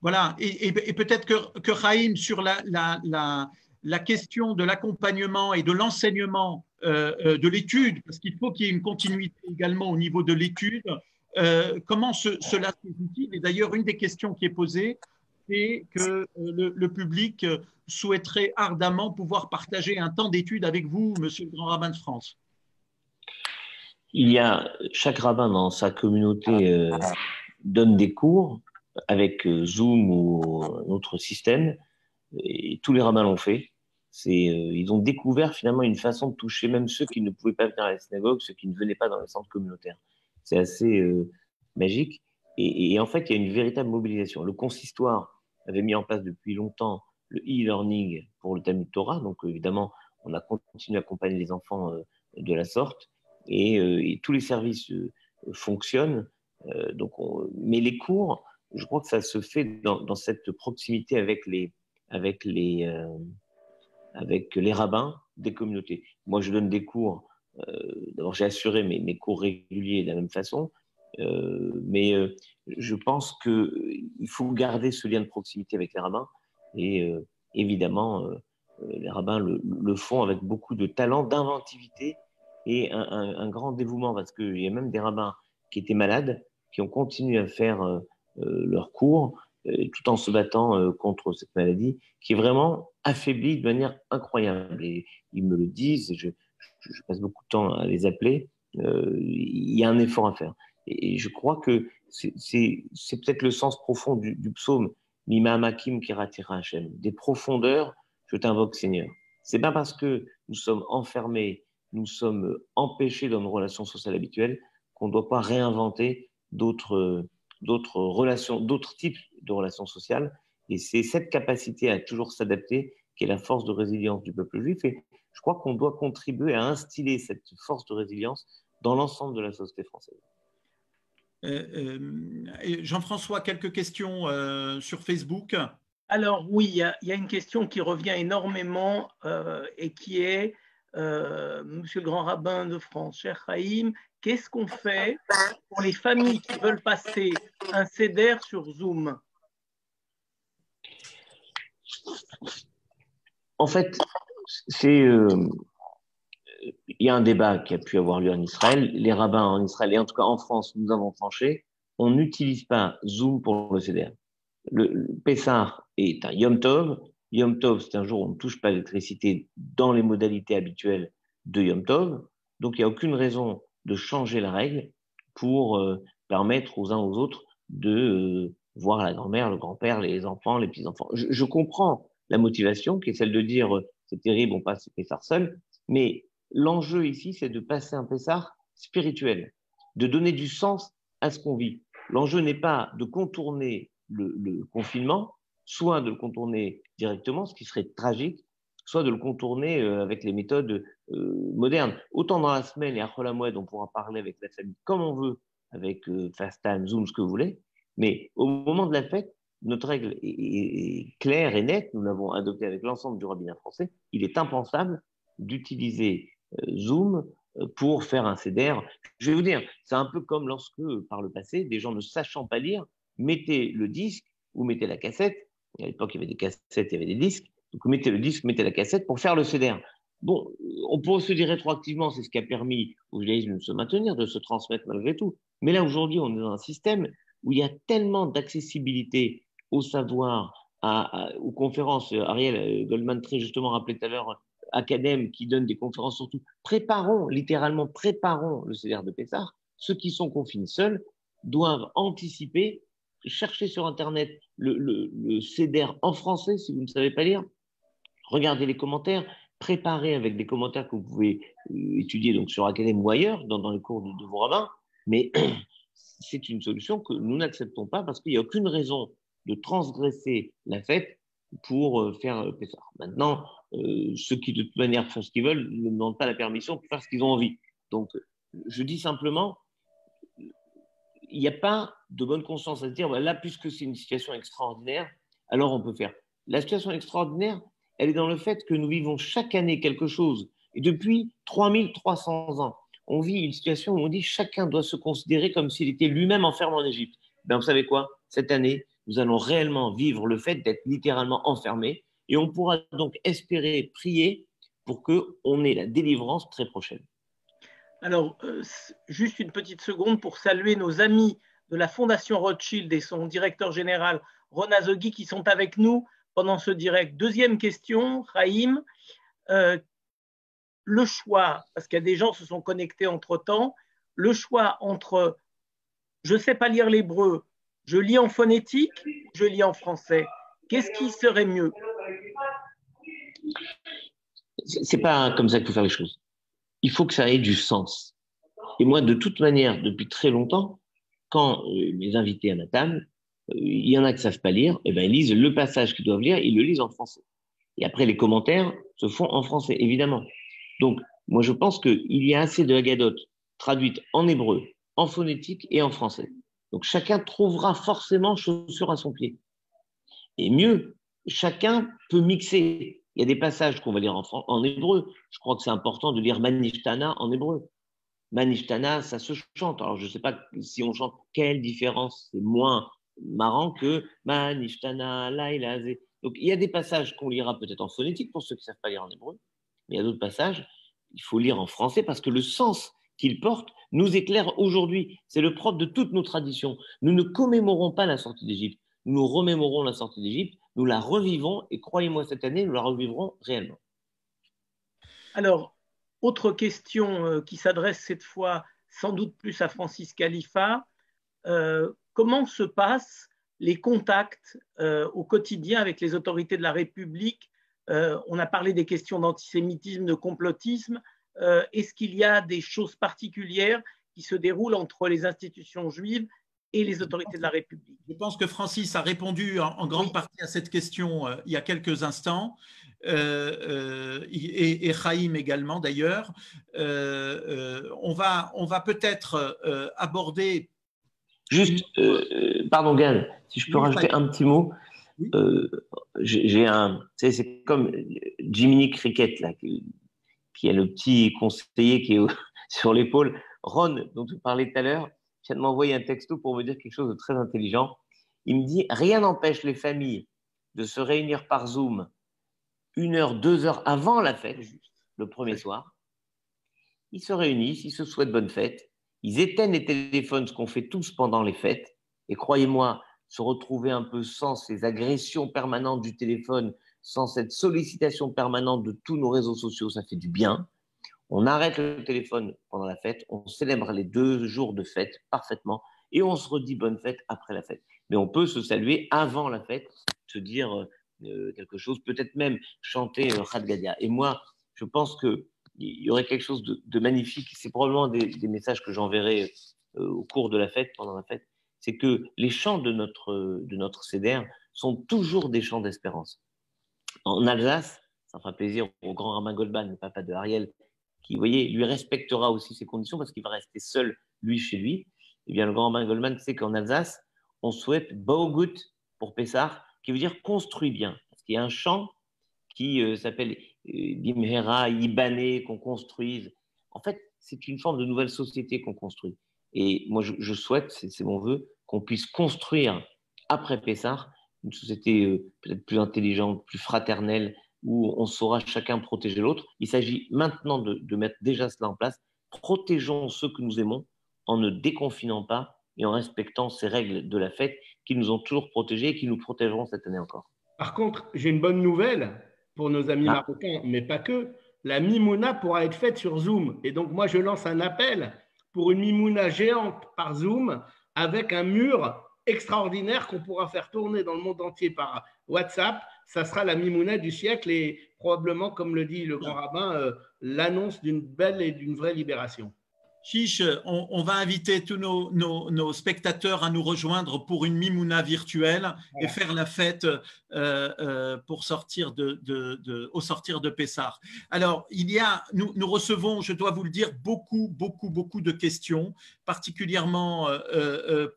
Voilà, et peut-être que Chaim, sur la question de l'accompagnement et de l'enseignement de l'étude, parce qu'il faut qu'il y ait une continuité également au niveau de l'étude, comment cela se justifie. Et d'ailleurs, une des questions qui est posée, c'est que le public souhaiterait ardemment pouvoir partager un temps d'étude avec vous, Monsieur le Grand Rabbin de France. Il y a chaque rabbin dans sa communauté donne des cours avec Zoom ou un autre système, et tous les rabbins l'ont fait. Ils ont découvert finalement une façon de toucher même ceux qui ne pouvaient pas venir à la synagogue, ceux qui ne venaient pas dans les centres communautaires. C'est assez magique. Et en fait, il y a une véritable mobilisation. Le consistoire avait mis en place depuis longtemps le e-learning pour le Talmud Torah. Donc évidemment, on a continué à accompagner les enfants de la sorte. Et tous les services fonctionnent. Mais les cours, je crois que ça se fait dans cette proximité avec les rabbins des communautés. Moi, je donne des cours. D'abord, j'ai assuré mes cours réguliers de la même façon. Mais je pense qu'il faut garder ce lien de proximité avec les rabbins. Et évidemment, les rabbins le font avec beaucoup de talent, d'inventivité et un grand dévouement, parce qu'il y a même des rabbins qui étaient malades, qui ont continué à faire leurs cours, tout en se battant contre cette maladie, qui est vraiment affaiblie de manière incroyable. Et ils me le disent, et je passe beaucoup de temps à les appeler, il y a un effort à faire. Et je crois que c'est peut-être le sens profond du psaume « Mima Amakim Kiratira Hashem », des profondeurs, je t'invoque Seigneur. C'est pas parce que nous sommes enfermés, nous sommes empêchés dans nos relations sociales habituelles qu'on ne doit pas réinventer d'autres relations, d'autres types de relations sociales. Et c'est cette capacité à toujours s'adapter qui est la force de résilience du peuple juif. Et je crois qu'on doit contribuer à instiller cette force de résilience dans l'ensemble de la société française. Jean-François, quelques questions sur Facebook. Alors oui, il y a une question qui revient énormément et qui est, Monsieur le Grand Rabbin de France, cher Chaim, qu'est-ce qu'on fait pour les familles qui veulent passer un seder sur Zoom? En fait, il y a un débat qui a pu avoir lieu en Israël. Les rabbins en Israël, et en tout cas en France, nous avons tranché, on n'utilise pas Zoom pour le seder. Le Pessah est un Yom Tov. Yom Tov, c'est un jour où on ne touche pas l'électricité dans les modalités habituelles de Yom Tov. Donc, il n'y a aucune raison de changer la règle pour permettre aux uns aux autres de voir la grand-mère, le grand-père, les enfants, les petits-enfants. Je comprends la motivation qui est celle de dire c'est terrible, on passe Pessah seul, mais l'enjeu ici, c'est de passer un Pessah spirituel, de donner du sens à ce qu'on vit. L'enjeu n'est pas de contourner le confinement, soit de le contourner directement, ce qui serait tragique, soit de le contourner avec les méthodes modernes. Autant dans la semaine et à Chol HaMoed, on pourra parler avec la famille comme on veut, avec FaceTime, Zoom, ce que vous voulez, mais au moment de la fête, notre règle est claire et nette, nous l'avons adoptée avec l'ensemble du rabbinat français, il est impensable d'utiliser Zoom pour faire un seder. Je vais vous dire, c'est un peu comme lorsque, par le passé, des gens ne sachant pas lire, mettaient le disque ou mettaient la cassette. À l'époque, il y avait des cassettes, il y avait des disques. Donc, vous mettez le disque, mettez la cassette pour faire le seder. Bon, on pourrait se dire rétroactivement, c'est ce qui a permis au judaïsme de se maintenir, de se transmettre malgré tout. Mais là, aujourd'hui, on est dans un système où il y a tellement d'accessibilité au savoir, aux conférences. Ariel Goldman, très justement, rappelé tout à l'heure, acadèmes qui donnent des conférences surtout. Littéralement préparons le seder de Pessah. Ceux qui sont confinés seuls doivent anticiper, chercher sur Internet le seder en français, si vous ne savez pas lire, regardez les commentaires, préparez avec des commentaires que vous pouvez étudier donc sur Académie ou ailleurs, dans les cours de vos rabbins, mais c'est une solution que nous n'acceptons pas parce qu'il n'y a aucune raison de transgresser la fête pour faire Pessah. Maintenant, ceux qui de toute manière font ce qu'ils veulent ne demandent pas la permission pour faire ce qu'ils ont envie. Donc, je dis simplement, il n'y a pas de bonne conscience à se dire, là, puisque c'est une situation extraordinaire, alors on peut faire. La situation extraordinaire, elle est dans le fait que nous vivons chaque année quelque chose Et depuis 3300 ans, on vit une situation où on dit chacun doit se considérer comme s'il était lui-même enfermé en Égypte. Ben, vous savez quoi? Cette année, nous allons réellement vivre le fait d'être littéralement enfermé et on pourra donc espérer prier pour qu'on ait la délivrance très prochaine. Alors, juste une petite seconde pour saluer nos amis de la Fondation Rothschild et son directeur général, Ron Azoghi, qui sont avec nous pendant ce direct. Deuxième question, Chaim. Le choix, parce qu'il y a des gens qui se sont connectés entre-temps, le choix entre je ne sais pas lire l'hébreu, je lis en phonétique, je lis en français. Qu'est-ce qui serait mieux? C'est pas comme ça qu'il faut faire les choses. Il faut que ça ait du sens. Et moi, de toute manière, depuis très longtemps, quand mes invités à ma table, il y en a qui ne savent pas lire, et ben, ils lisent le passage qu'ils doivent lire, ils le lisent en français. Et après, les commentaires se font en français, évidemment. Donc, moi, je pense qu'il y a assez de Haggadot traduites en hébreu, en phonétique et en français. Donc, chacun trouvera forcément chaussure à son pied. Et mieux, chacun peut mixer. Il y a des passages qu'on va lire en hébreu. Je crois que c'est important de lire Manishtana en hébreu. Manishtana, ça se chante. Alors, je ne sais pas si on chante, quelle différence. C'est moins marrant que Manishtana, Laïlazé. Donc, il y a des passages qu'on lira peut-être en phonétique pour ceux qui ne savent pas lire en hébreu. Mais il y a d'autres passages, il faut lire en français parce que le sens qu'il porte nous éclaire aujourd'hui. C'est le propre de toutes nos traditions. Nous ne commémorons pas la sortie d'Égypte. Nous remémorons la sortie d'Égypte, nous la revivons et croyez-moi, cette année, nous la revivrons réellement. Alors, autre question qui s'adresse cette fois sans doute plus à Francis Khalifa. Comment se passent les contacts au quotidien avec les autorités de la République? On a parlé des questions d'antisémitisme, de complotisme. Est-ce qu'il y a des choses particulières qui se déroulent entre les institutions juives et les autorités de la République? Je pense que Francis a répondu en grande partie à cette question il y a quelques instants, et Chaim également d'ailleurs. On va peut-être aborder… Juste, pardon Gad, si je peux rajouter un petit mot. Oui. C'est comme Jiminy Cricket, là, qui est le petit conseiller qui est sur l'épaule. Ron, dont tu parlais tout à l'heure, vient de m'envoyer un texto pour me dire quelque chose de très intelligent. Il me dit, rien n'empêche les familles de se réunir par Zoom 1 heure, 2 heures avant la fête, le premier soir. Ils se réunissent, ils se souhaitent bonne fête, ils éteignent les téléphones, ce qu'on fait tous pendant les fêtes. Et croyez-moi, se retrouver un peu sans ces agressions permanentes du téléphone, sans cette sollicitation permanente de tous nos réseaux sociaux, ça fait du bien. On arrête le téléphone pendant la fête, on célèbre les 2 jours de fête parfaitement et on se redit bonne fête après la fête. Mais on peut se saluer avant la fête, se dire quelque chose, peut-être même chanter Chad Gadia. Et moi, je pense qu'il y aurait quelque chose de magnifique. C'est probablement des messages que j'enverrai au cours de la fête, pendant la fête. C'est que les chants de notre CEDER sont toujours des chants d'espérance. En Alsace, ça fera plaisir au grand rabbin Goldman, le papa de Ariel, qui, vous voyez, lui respectera aussi ses conditions parce qu'il va rester seul, lui, chez lui. Eh bien, le grand rabbin Goldman sait qu'en Alsace, on souhaite Baugut pour Pessah, qui veut dire construit bien. Parce qu'il y a un chant qui s'appelle Bimhera, Ibané, qu'on construise. En fait, c'est une forme de nouvelle société qu'on construit. Et moi, je souhaite, c'est mon vœu, qu'on puisse construire après Pessah une société peut-être plus intelligente, plus fraternelle, où on saura chacun protéger l'autre. Il s'agit maintenant de mettre déjà cela en place. Protégeons ceux que nous aimons en ne déconfinant pas et en respectant ces règles de la fête qui nous ont toujours protégés et qui nous protégeront cette année encore. Par contre, j'ai une bonne nouvelle pour nos amis marocains, mais pas que. La Mimouna pourra être faite sur Zoom. Et donc, moi, je lance un appel pour une Mimouna géante par Zoom avec un mur extraordinaire qu'on pourra faire tourner dans le monde entier par WhatsApp. Ça sera la Mimouna du siècle et probablement, comme le dit le grand rabbin, l'annonce d'une belle et d'une vraie libération. Chiche, on va inviter tous nos spectateurs à nous rejoindre pour une Mimouna virtuelle et faire la fête pour sortir au sortir de Pessah. Alors, nous recevons, je dois vous le dire, beaucoup de questions, particulièrement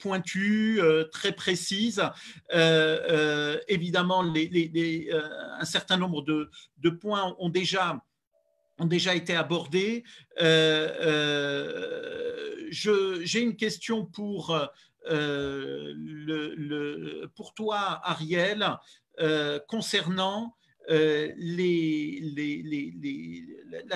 pointues, très précises. Évidemment, un certain nombre de points ont déjà ont déjà été abordés. J'ai une question pour toi, Ariel, concernant la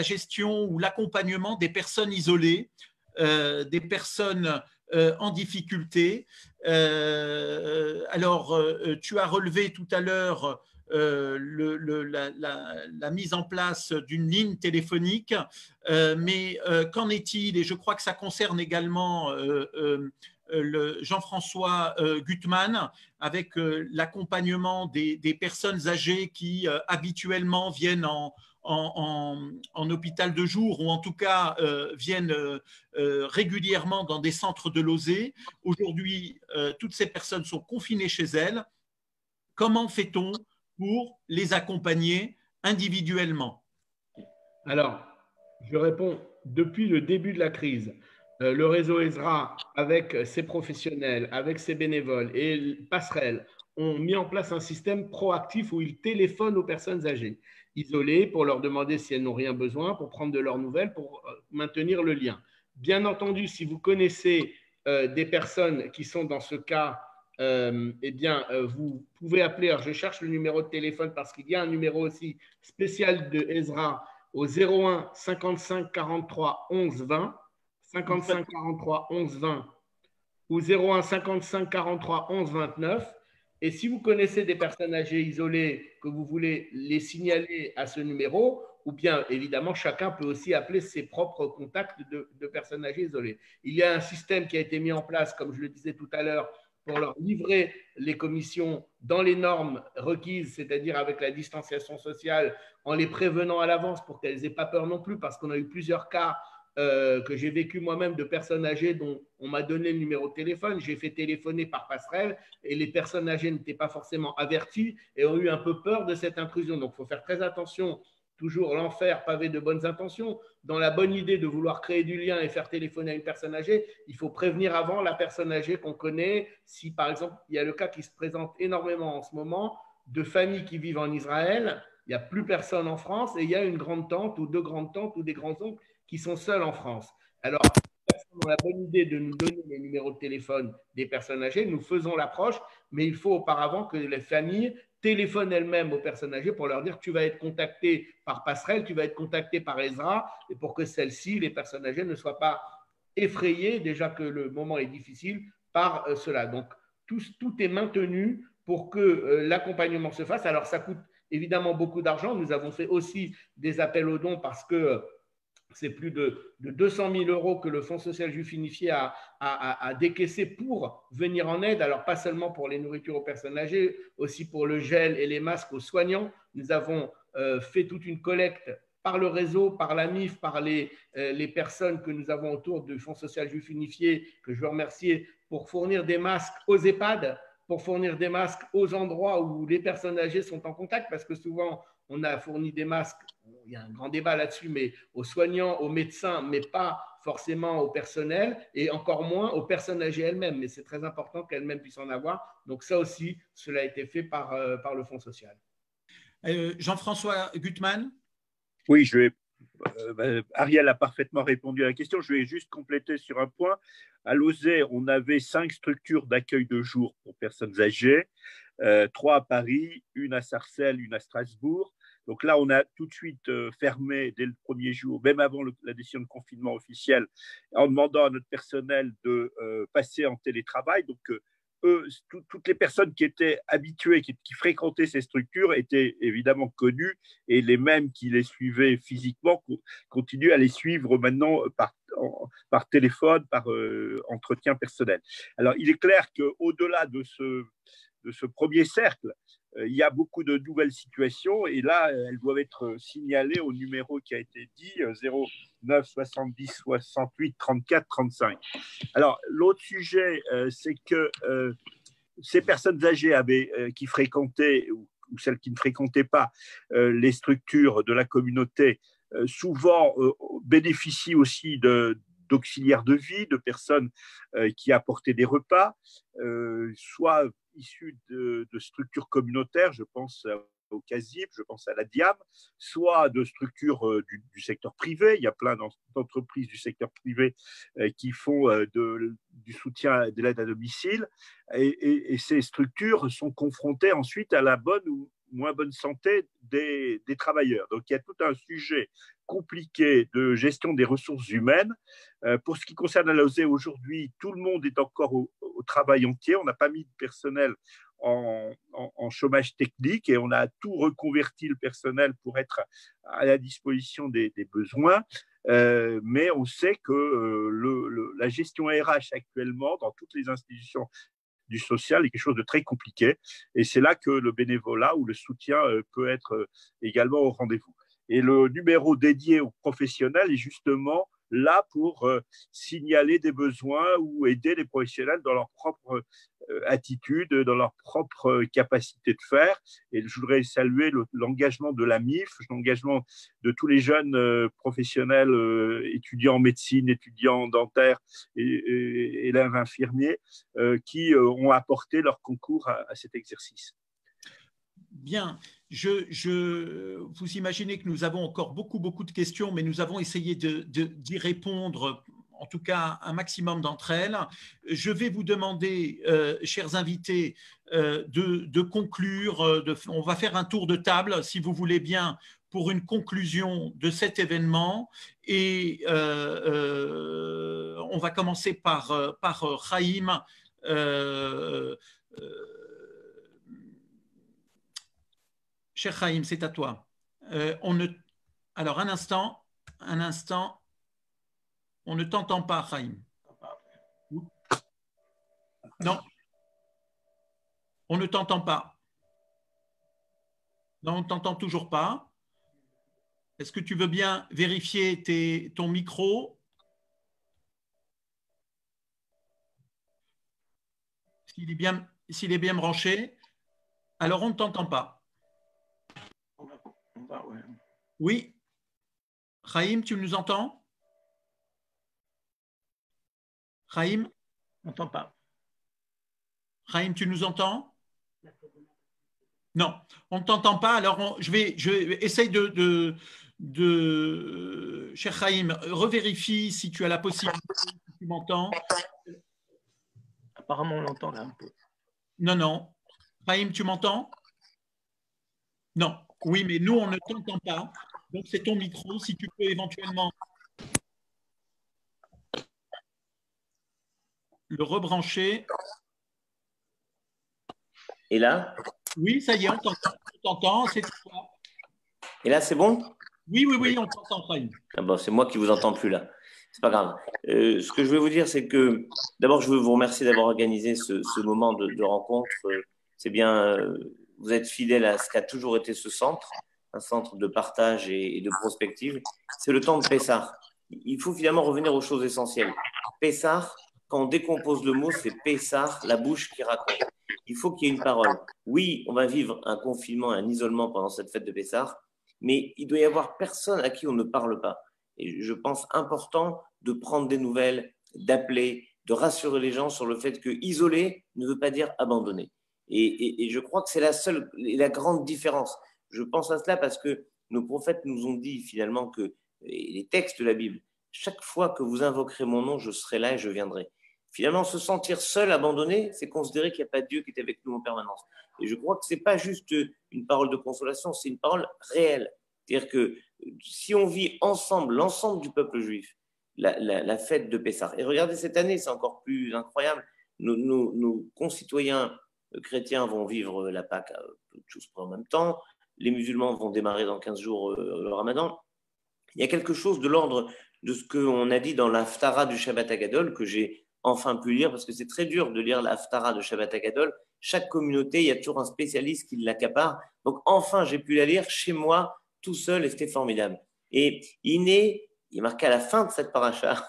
gestion ou l'accompagnement des personnes isolées, des personnes en difficulté. Alors, tu as relevé tout à l'heure la mise en place d'une ligne téléphonique, mais qu'en est-il? Et je crois que ça concerne également Jean-François Gutmann, avec l'accompagnement des personnes âgées qui habituellement viennent en hôpital de jour, ou en tout cas viennent régulièrement dans des centres de logés. Aujourd'hui, toutes ces personnes sont confinées chez elles. Comment fait-on pour les accompagner individuellement? Alors, je réponds, depuis le début de la crise, le réseau ESRA, avec ses professionnels, avec ses bénévoles et Passerelle, ont mis en place un système proactif où ils téléphonent aux personnes âgées, isolées, pour leur demander si elles n'ont rien besoin, pour prendre de leurs nouvelles, pour maintenir le lien. Bien entendu, si vous connaissez des personnes qui sont dans ce cas, eh bien, vous pouvez appeler. Alors, je cherche le numéro de téléphone parce qu'il y a un numéro aussi spécial de ESRA au 01 55 43 11 20, 55 43 11 20 ou 01 55 43 11 29. Et si vous connaissez des personnes âgées isolées que vous voulez les signaler à ce numéro, ou bien évidemment chacun peut aussi appeler ses propres contacts de personnes âgées isolées. Il y a un système qui a été mis en place, comme je le disais tout à l'heure, pour leur livrer les commissions dans les normes requises, c'est-à-dire avec la distanciation sociale, en les prévenant à l'avance pour qu'elles n'aient pas peur non plus, parce qu'on a eu plusieurs cas que j'ai vécu moi-même de personnes âgées dont on m'a donné le numéro de téléphone, j'ai fait téléphoner par passerelle et les personnes âgées n'étaient pas forcément averties et ont eu un peu peur de cette intrusion. Donc, il faut faire très attention, toujours l'enfer pavé de bonnes intentions. Dans la bonne idée de vouloir créer du lien et faire téléphoner à une personne âgée, il faut prévenir avant la personne âgée qu'on connaît. Si, par exemple, il y a le cas qui se présente énormément en ce moment de familles qui vivent en Israël, il n'y a plus personne en France et il y a une grande tante ou deux grandes tantes ou des grands-oncles qui sont seuls en France. Alors, on a la bonne idée de nous donner les numéros de téléphone des personnes âgées, nous faisons l'approche, mais il faut auparavant que les familles téléphonent elles-mêmes aux personnes âgées pour leur dire que tu vas être contacté par Passerelle, tu vas être contacté par ESRA, et pour que celles-ci, les personnes âgées, ne soient pas effrayées, déjà que le moment est difficile, par cela. Donc, tout est maintenu pour que l'accompagnement se fasse. Alors, ça coûte évidemment beaucoup d'argent. Nous avons fait aussi des appels aux dons parce que c'est plus de 200 000 euros que le Fonds social juif unifié a décaissé pour venir en aide. Alors, pas seulement pour les nourritures aux personnes âgées, aussi pour le gel et les masques aux soignants. Nous avons fait toute une collecte par le réseau, par la MIF, par les personnes que nous avons autour du Fonds social juif unifié, que je veux remercier, pour fournir des masques aux EHPAD, pour fournir des masques aux endroits où les personnes âgées sont en contact, parce que souvent, on a fourni des masques, il y a un grand débat là-dessus, mais aux soignants, aux médecins, mais pas forcément au personnel, et encore moins aux personnes âgées elles-mêmes. Mais c'est très important qu'elles-mêmes puissent en avoir. Donc ça aussi, cela a été fait par le Fonds social. Jean-François Gutmann? Oui, Ariel a parfaitement répondu à la question. Je vais juste compléter sur un point. À Lauzet, on avait 5 structures d'accueil de jour pour personnes âgées, 3 à Paris, une à Sarcelles, une à Strasbourg. Donc là, on a tout de suite fermé dès le premier jour, même avant la décision de confinement officielle, en demandant à notre personnel de passer en télétravail. Donc, toutes les personnes qui étaient habituées, qui fréquentaient ces structures étaient évidemment connues, et les mêmes qui les suivaient physiquement continuent à les suivre maintenant par téléphone, par entretien personnel. Alors, il est clair qu'au-delà de ce premier cercle, il y a beaucoup de nouvelles situations, et là, elles doivent être signalées au numéro qui a été dit, 09 70 68 34 35. Alors, l'autre sujet, c'est que ces personnes âgées qui fréquentaient, ou celles qui ne fréquentaient pas les structures de la communauté, souvent bénéficient aussi d'auxiliaires de vie, de personnes qui apportaient des repas, soit issus de structures communautaires. Je pense au CASIP, je pense à la DIAM, soit de structures du secteur privé. Il y a plein d'entreprises du secteur privé qui font du soutien, de l'aide à domicile. Et ces structures sont confrontées ensuite à la bonne ou moins bonne santé des travailleurs. Donc, il y a tout un sujet compliqué de gestion des ressources humaines. Pour ce qui concerne la LOSE, aujourd'hui, tout le monde est encore au travail entier. On n'a pas mis de personnel en chômage technique et on a tout reconverti le personnel pour être à la disposition des besoins. Mais on sait que la gestion RH actuellement dans toutes les institutions du social est quelque chose de très compliqué. Et c'est là que le bénévolat ou le soutien peut être également au rendez-vous. Et le numéro dédié aux professionnels est justement là pour signaler des besoins ou aider les professionnels dans leur propre attitude, dans leur propre capacité de faire. Et je voudrais saluer l'engagement de la MIF, l'engagement de tous les jeunes professionnels, étudiants en médecine, étudiants en dentaire et élèves infirmiers qui ont apporté leur concours à cet exercice. Bien, vous imaginez que nous avons encore beaucoup de questions, mais nous avons essayé d'y répondre, en tout cas un maximum d'entre elles. Je vais vous demander, chers invités, de conclure. On va faire un tour de table, si vous voulez bien, pour une conclusion de cet événement. Et on va commencer par Chaim. Cher Chaim, c'est à toi. Alors, un instant, on ne t'entend pas, Chaim. Non, on ne t'entend pas. Non, on ne t'entend toujours pas. Est-ce que tu veux bien vérifier ton micro? S'il est bien branché. Alors, on ne t'entend pas. Oui. Chaim, tu nous entends? Chaim? On n'entend pas. Chaim, tu nous entends? Non, on ne t'entend pas. Alors, je vais essayer cher Chaim, revérifie si tu as la possibilité, si tu m'entends. Apparemment, on l'entend là un peu. Non. Chaim, tu m'entends? Non. Oui, mais nous, on ne t'entend pas. Donc, c'est ton micro. Si tu peux éventuellement le rebrancher. Et là? Oui, ça y est, on t'entend. C'est toi. Et là, c'est bon? Oui, on t'entend, Chaim. Ah bon, c'est moi qui vous entends plus là. C'est pas grave. Ce que je veux vous dire, c'est que d'abord, je veux vous remercier d'avoir organisé ce moment de rencontre. C'est bien, vous êtes fidèles à ce qu'a toujours été ce centre, un centre de partage et de prospective. C'est le temps de Pessah. Il faut finalement revenir aux choses essentielles. Pessah, quand on décompose le mot, c'est Pessah, la bouche qui raconte. Il faut qu'il y ait une parole. Oui, on va vivre un confinement, un isolement pendant cette fête de Pessah, mais il doit y avoir personne à qui on ne parle pas. Et je pense important de prendre des nouvelles, d'appeler, de rassurer les gens sur le fait que isoler ne veut pas dire abandonner. Et je crois que c'est la grande différence. Je pense à cela parce que nos prophètes nous ont dit finalement que les textes de la Bible, chaque fois que vous invoquerez mon nom, je serai là et je viendrai. Finalement, se sentir seul, abandonné, c'est considérer qu'il n'y a pas de Dieu qui est avec nous en permanence. Et je crois que ce n'est pas juste une parole de consolation, c'est une parole réelle. C'est-à-dire que si on vit ensemble, l'ensemble du peuple juif, la fête de Pessah, et regardez cette année, c'est encore plus incroyable, nos concitoyens chrétiens vont vivre la Pâque tous en même temps, les musulmans vont démarrer dans 15 jours le Ramadan. Il y a quelque chose de l'ordre de ce qu'on a dit dans l'Haftara du Shabbat Hagadol, que j'ai enfin pu lire, parce que c'est très dur de lire l'Haftara de Shabbat Hagadol. Chaque communauté, il y a toujours un spécialiste qui l'accapare. Donc enfin, j'ai pu la lire chez moi, tout seul, et c'était formidable. Et il est marqué à la fin de cette paracha,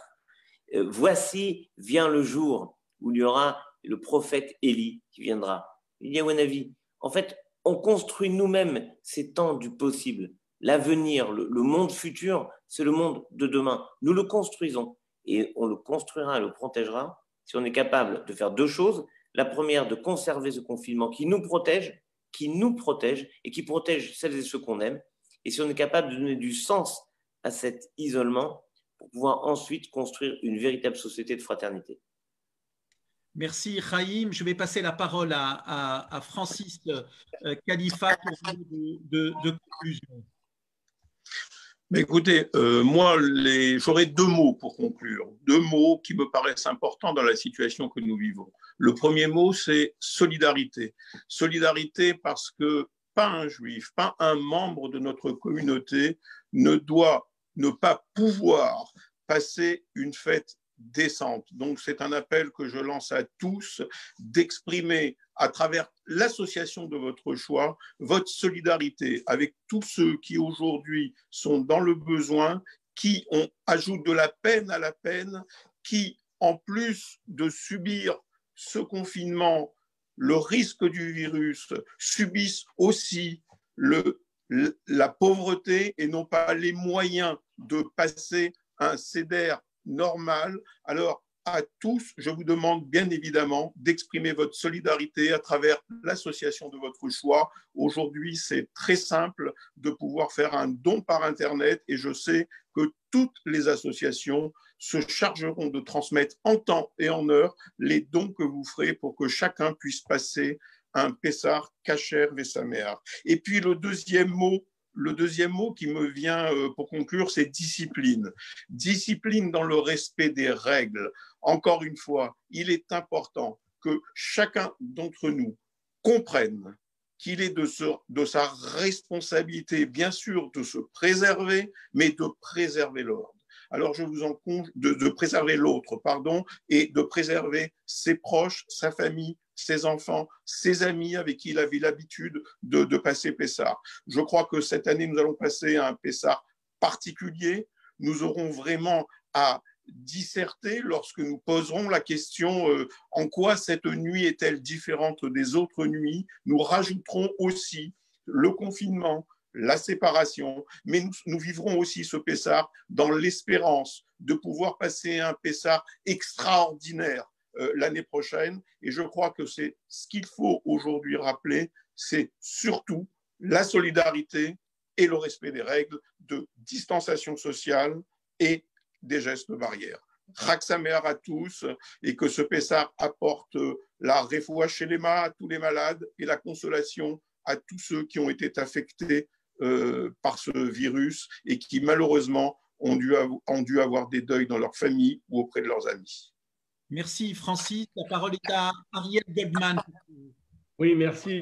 voici vient le jour où il y aura le prophète Élie qui viendra. Il y a un avis. En fait, on construit nous-mêmes ces temps du possible. L'avenir, le monde futur, c'est le monde de demain. Nous le construisons et on le construira et le protégera si on est capable de faire deux choses. La première, de conserver ce confinement qui nous protège qui nous protège et qui protège celles et ceux qu'on aime. Et si on est capable de donner du sens à cet isolement pour pouvoir ensuite construire une véritable société de fraternité. Merci, Chaim. Je vais passer la parole à Francis Khalifa pour un mot de conclusion. Mais écoutez, moi, j'aurais 2 mots pour conclure. 2 mots qui me paraissent importants dans la situation que nous vivons. Le premier mot, c'est solidarité. Solidarité parce que pas un juif, pas un membre de notre communauté ne doit ne pas pouvoir passer une fête décente. Donc, c'est un appel que je lance à tous d'exprimer à travers l'association de votre choix votre solidarité avec tous ceux qui aujourd'hui sont dans le besoin, qui ajoutent de la peine à la peine, qui, en plus de subir ce confinement, le risque du virus, subissent aussi la pauvreté et n'ont pas les moyens de passer un seder normal. Alors, à tous, je vous demande bien évidemment d'exprimer votre solidarité à travers l'association de votre choix. Aujourd'hui, c'est très simple de pouvoir faire un don par Internet et je sais que toutes les associations se chargeront de transmettre en temps et en heure les dons que vous ferez pour que chacun puisse passer un Pessar Kasher Vesamer. Et puis le deuxième mot qui me vient pour conclure, c'est discipline. Discipline dans le respect des règles. Encore une fois, il est important que chacun d'entre nous comprenne qu'il est de sa responsabilité, bien sûr, de se préserver, mais de préserver l'ordre. Alors, je vous en conjure de préserver l'autre, pardon, et de préserver ses proches, sa famille, ses enfants, ses amis avec qui il avait l'habitude de passer Pessar. Je crois que cette année, nous allons passer un Pessar particulier. Nous aurons vraiment à disserter lorsque nous poserons la question en quoi cette nuit est-elle différente des autres nuits. Nous rajouterons aussi le confinement, la séparation, mais nous vivrons aussi ce Pessar dans l'espérance de pouvoir passer un Pessar extraordinaire l'année prochaine. Et je crois que c'est ce qu'il faut aujourd'hui rappeler, c'est surtout la solidarité et le respect des règles de distanciation sociale et des gestes barrières. Chag Sameach à tous et que ce Pessar apporte la refoua shelema à tous les malades et la consolation à tous ceux qui ont été affectés par ce virus et qui malheureusement ont dû avoir des deuils dans leur famille ou auprès de leurs amis. Merci Francis. La parole est à Ariel Goldman. Oui, merci.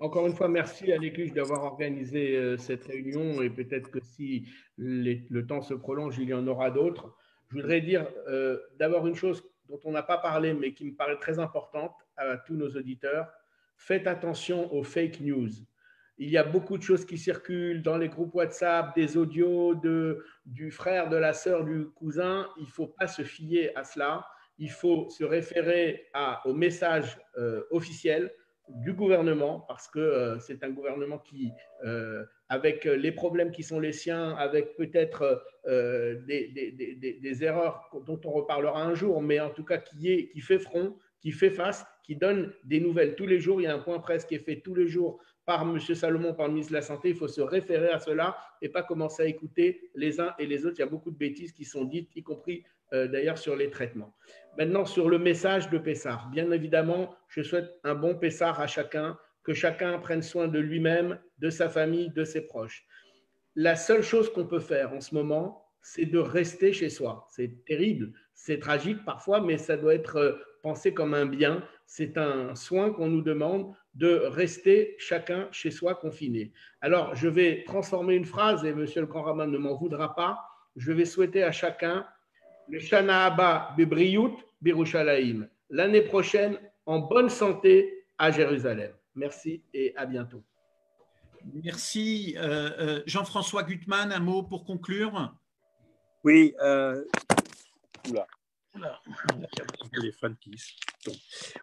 Encore une fois, merci à l'Écluche d'avoir organisé cette réunion et peut-être que si le temps se prolonge, il y en aura d'autres. Je voudrais dire d'abord une chose dont on n'a pas parlé mais qui me paraît très importante à tous nos auditeurs. Faites attention aux fake news. Il y a beaucoup de choses qui circulent dans les groupes WhatsApp, des audios du frère, de la sœur, du cousin. Il ne faut pas se fier à cela. Il faut se référer au message officiel du gouvernement parce que c'est un gouvernement qui, avec les problèmes qui sont les siens, avec peut-être des erreurs dont on reparlera un jour, mais en tout cas qui fait front, qui fait face, qui donne des nouvelles tous les jours. Il y a un point presse qui est fait tous les jours par M. Salomon, par le ministre de la Santé. Il faut se référer à cela et pas commencer à écouter les uns et les autres. Il y a beaucoup de bêtises qui sont dites, y compris d'ailleurs sur les traitements. Maintenant, sur le message de Pessar, bien évidemment, je souhaite un bon Pessar à chacun, que chacun prenne soin de lui-même, de sa famille, de ses proches. La seule chose qu'on peut faire en ce moment, c'est de rester chez soi. C'est terrible, c'est tragique parfois, mais ça doit être pensé comme un bien. C'est un soin qu'on nous demande de rester chacun chez soi confiné. Alors, je vais transformer une phrase, et monsieur le grand rabbin ne m'en voudra pas. Je vais souhaiter à chacun le Shana Haba Bebriut Birushalayim, l'année prochaine en bonne santé à Jérusalem. Merci et à bientôt. Merci. Jean-François Gutmann, un mot pour conclure. Oui,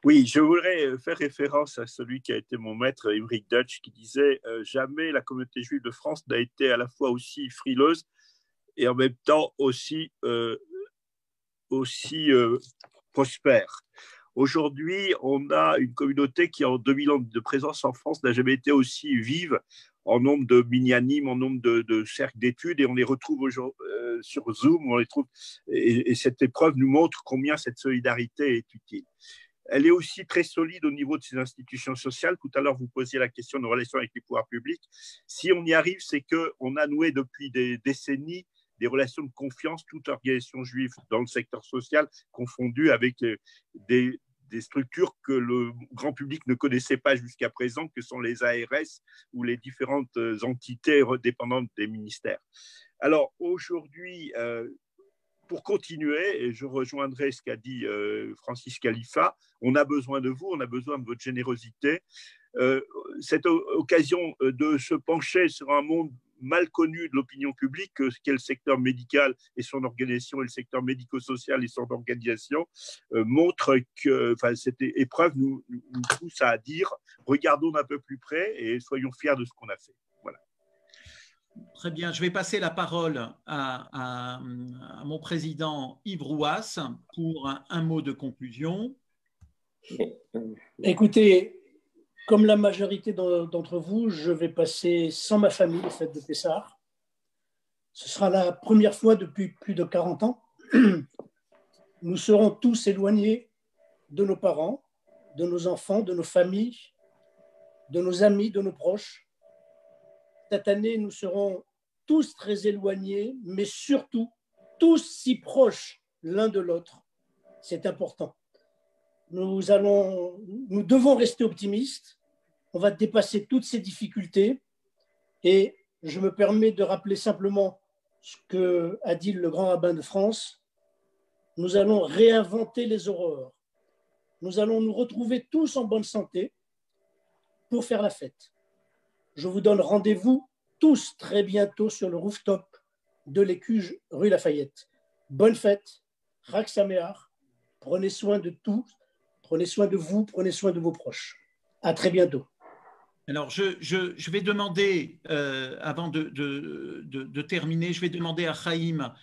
oui, je voudrais faire référence à celui qui a été mon maître, Ulrich Deutsch, qui disait jamais la communauté juive de France n'a été à la fois aussi frileuse et en même temps aussi prospère. Aujourd'hui, on a une communauté qui, en 2000 ans de présence en France, n'a jamais été aussi vive en nombre de mini-animes, en nombre de cercles d'études, et on les retrouve sur Zoom. On les trouve, et cette épreuve nous montre combien cette solidarité est utile. Elle est aussi très solide au niveau de ses institutions sociales. Tout à l'heure, vous posiez la question de nos relations avec les pouvoirs publics. Si on y arrive, c'est qu'on a noué depuis des décennies des relations de confiance, toute organisation juive dans le secteur social, confondue avec des structures que le grand public ne connaissait pas jusqu'à présent, que sont les ARS ou les différentes entités dépendantes des ministères. Alors aujourd'hui, pour continuer, et je rejoindrai ce qu'a dit Francis Khalifa, on a besoin de vous, on a besoin de votre générosité. Cette occasion de se pencher sur un monde mal connu de l'opinion publique, qu'est le secteur médical et son organisation, et le secteur médico-social et son organisation, montre que cette épreuve nous pousse à dire regardons d'un peu plus près et soyons fiers de ce qu'on a fait. Voilà. Très bien, je vais passer la parole à mon président Yves Rouas pour un mot de conclusion. Écoutez, comme la majorité d'entre vous, je vais passer sans ma famille les fêtes de Pessah. Ce sera la première fois depuis plus de 40 ans. Nous serons tous éloignés de nos parents, de nos enfants, de nos familles, de nos amis, de nos proches. Cette année, nous serons tous très éloignés, mais surtout tous si proches l'un de l'autre. C'est important. Nous devons rester optimistes. On va dépasser toutes ces difficultés. Et je me permets de rappeler simplement ce qu'a dit le grand rabbin de France. Nous allons réinventer les aurores. Nous allons nous retrouver tous en bonne santé pour faire la fête. Je vous donne rendez-vous tous très bientôt sur le rooftop de l'Écuge rue Lafayette. Bonne fête, Chag Sameach. Prenez soin de tous. Prenez soin de vous, prenez soin de vos proches. À très bientôt. Alors, je vais demander, avant de terminer, je vais demander à Chaim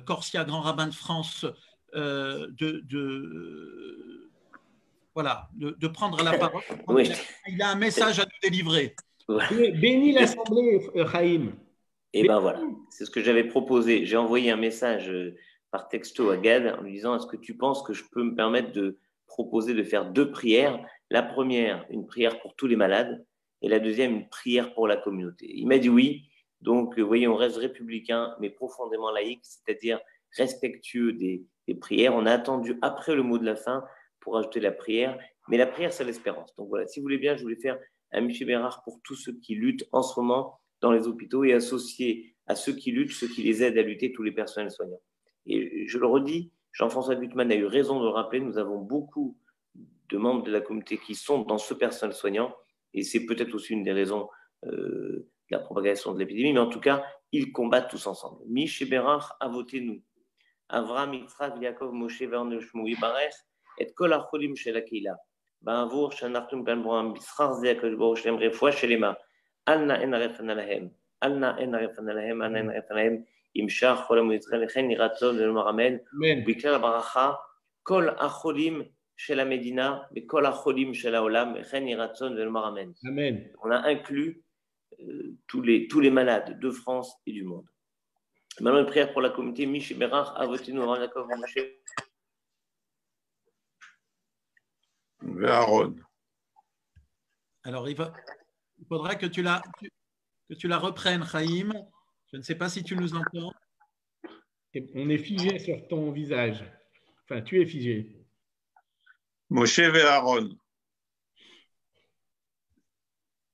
Corsia, grand rabbin de France, de prendre la parole. Oui. Il a un message à nous délivrer. Bénis l'Assemblée, Chaim. Et ben voilà, c'est ce que j'avais proposé. J'ai envoyé un message par texto à Gad en lui disant: est-ce que tu penses que je peux me permettre de proposer de faire 2 prières? La première, une prière pour tous les malades, et la deuxième, une prière pour la communauté. Il m'a dit oui. Donc, vous voyez, on reste républicain, mais profondément laïque, c'est-à-dire respectueux des prières. On a attendu après le mot de la fin pour ajouter la prière, mais la prière, c'est l'espérance. Donc voilà, si vous voulez bien, je voulais faire un Michel Bérard pour tous ceux qui luttent en ce moment dans les hôpitaux et associer à ceux qui luttent, ceux qui les aident à lutter, tous les personnels soignants. Et je le redis, Jean-François Gutmann a eu raison de le rappeler, nous avons beaucoup de membres de la communauté qui sont dans ce personnel soignant, et c'est peut-être aussi une des raisons de la propagation de l'épidémie, mais en tout cas, ils combattent tous ensemble. Michel Bérard a voté nous. Avraham, Yitzhak, Yaakov, Moshe, Verne, Shmuel, Yibarech, et Kol HaCholim Shel HaKeila. בעבור שאנחנו כאן במסחר זה הקדוש ברוך הוא שלהם רפואה שלמה. אל נא אין רפנה להם, אל נא אין רפנה להם, אל נא אין רפנה להם, ימשך כל עמו ישראל, לכן יהי רצון ולומר אמן. ובכלל הברכה, כל החולים של המדינה וכל החולים של העולם, לכן יהי רצון ולומר אמן. On a inclus tous les malades de France et du monde. Maintenant, une prière pour la communauté. Michel Bérard a voté nous en accord avec Moshe. Aaron. Alors, il faudra que tu la reprennes, Chaim. Je ne sais pas si tu nous entends. On est figé sur ton visage. Enfin, tu es figé. Moshe et Aaron.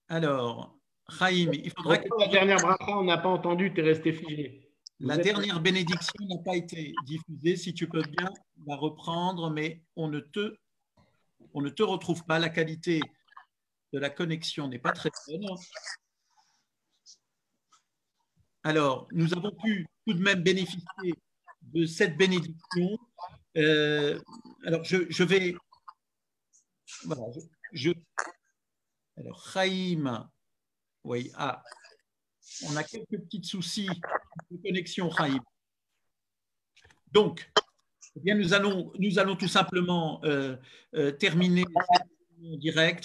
Alors, Chaim, il faudra que… La dernière bracha, on n'a pas entendu, tu es resté figé. La dernière bénédiction n'a pas été diffusée. Si tu peux bien la reprendre, mais on ne te retrouve pas. La qualité de la connexion n'est pas très bonne. Alors, nous avons pu tout de même bénéficier de cette bénédiction. Alors, je vais… Voilà, alors, Chaim, oui, on a quelques petits soucis de connexion, Chaim. Donc, Bien, nous allons tout simplement terminer cette réunion directe.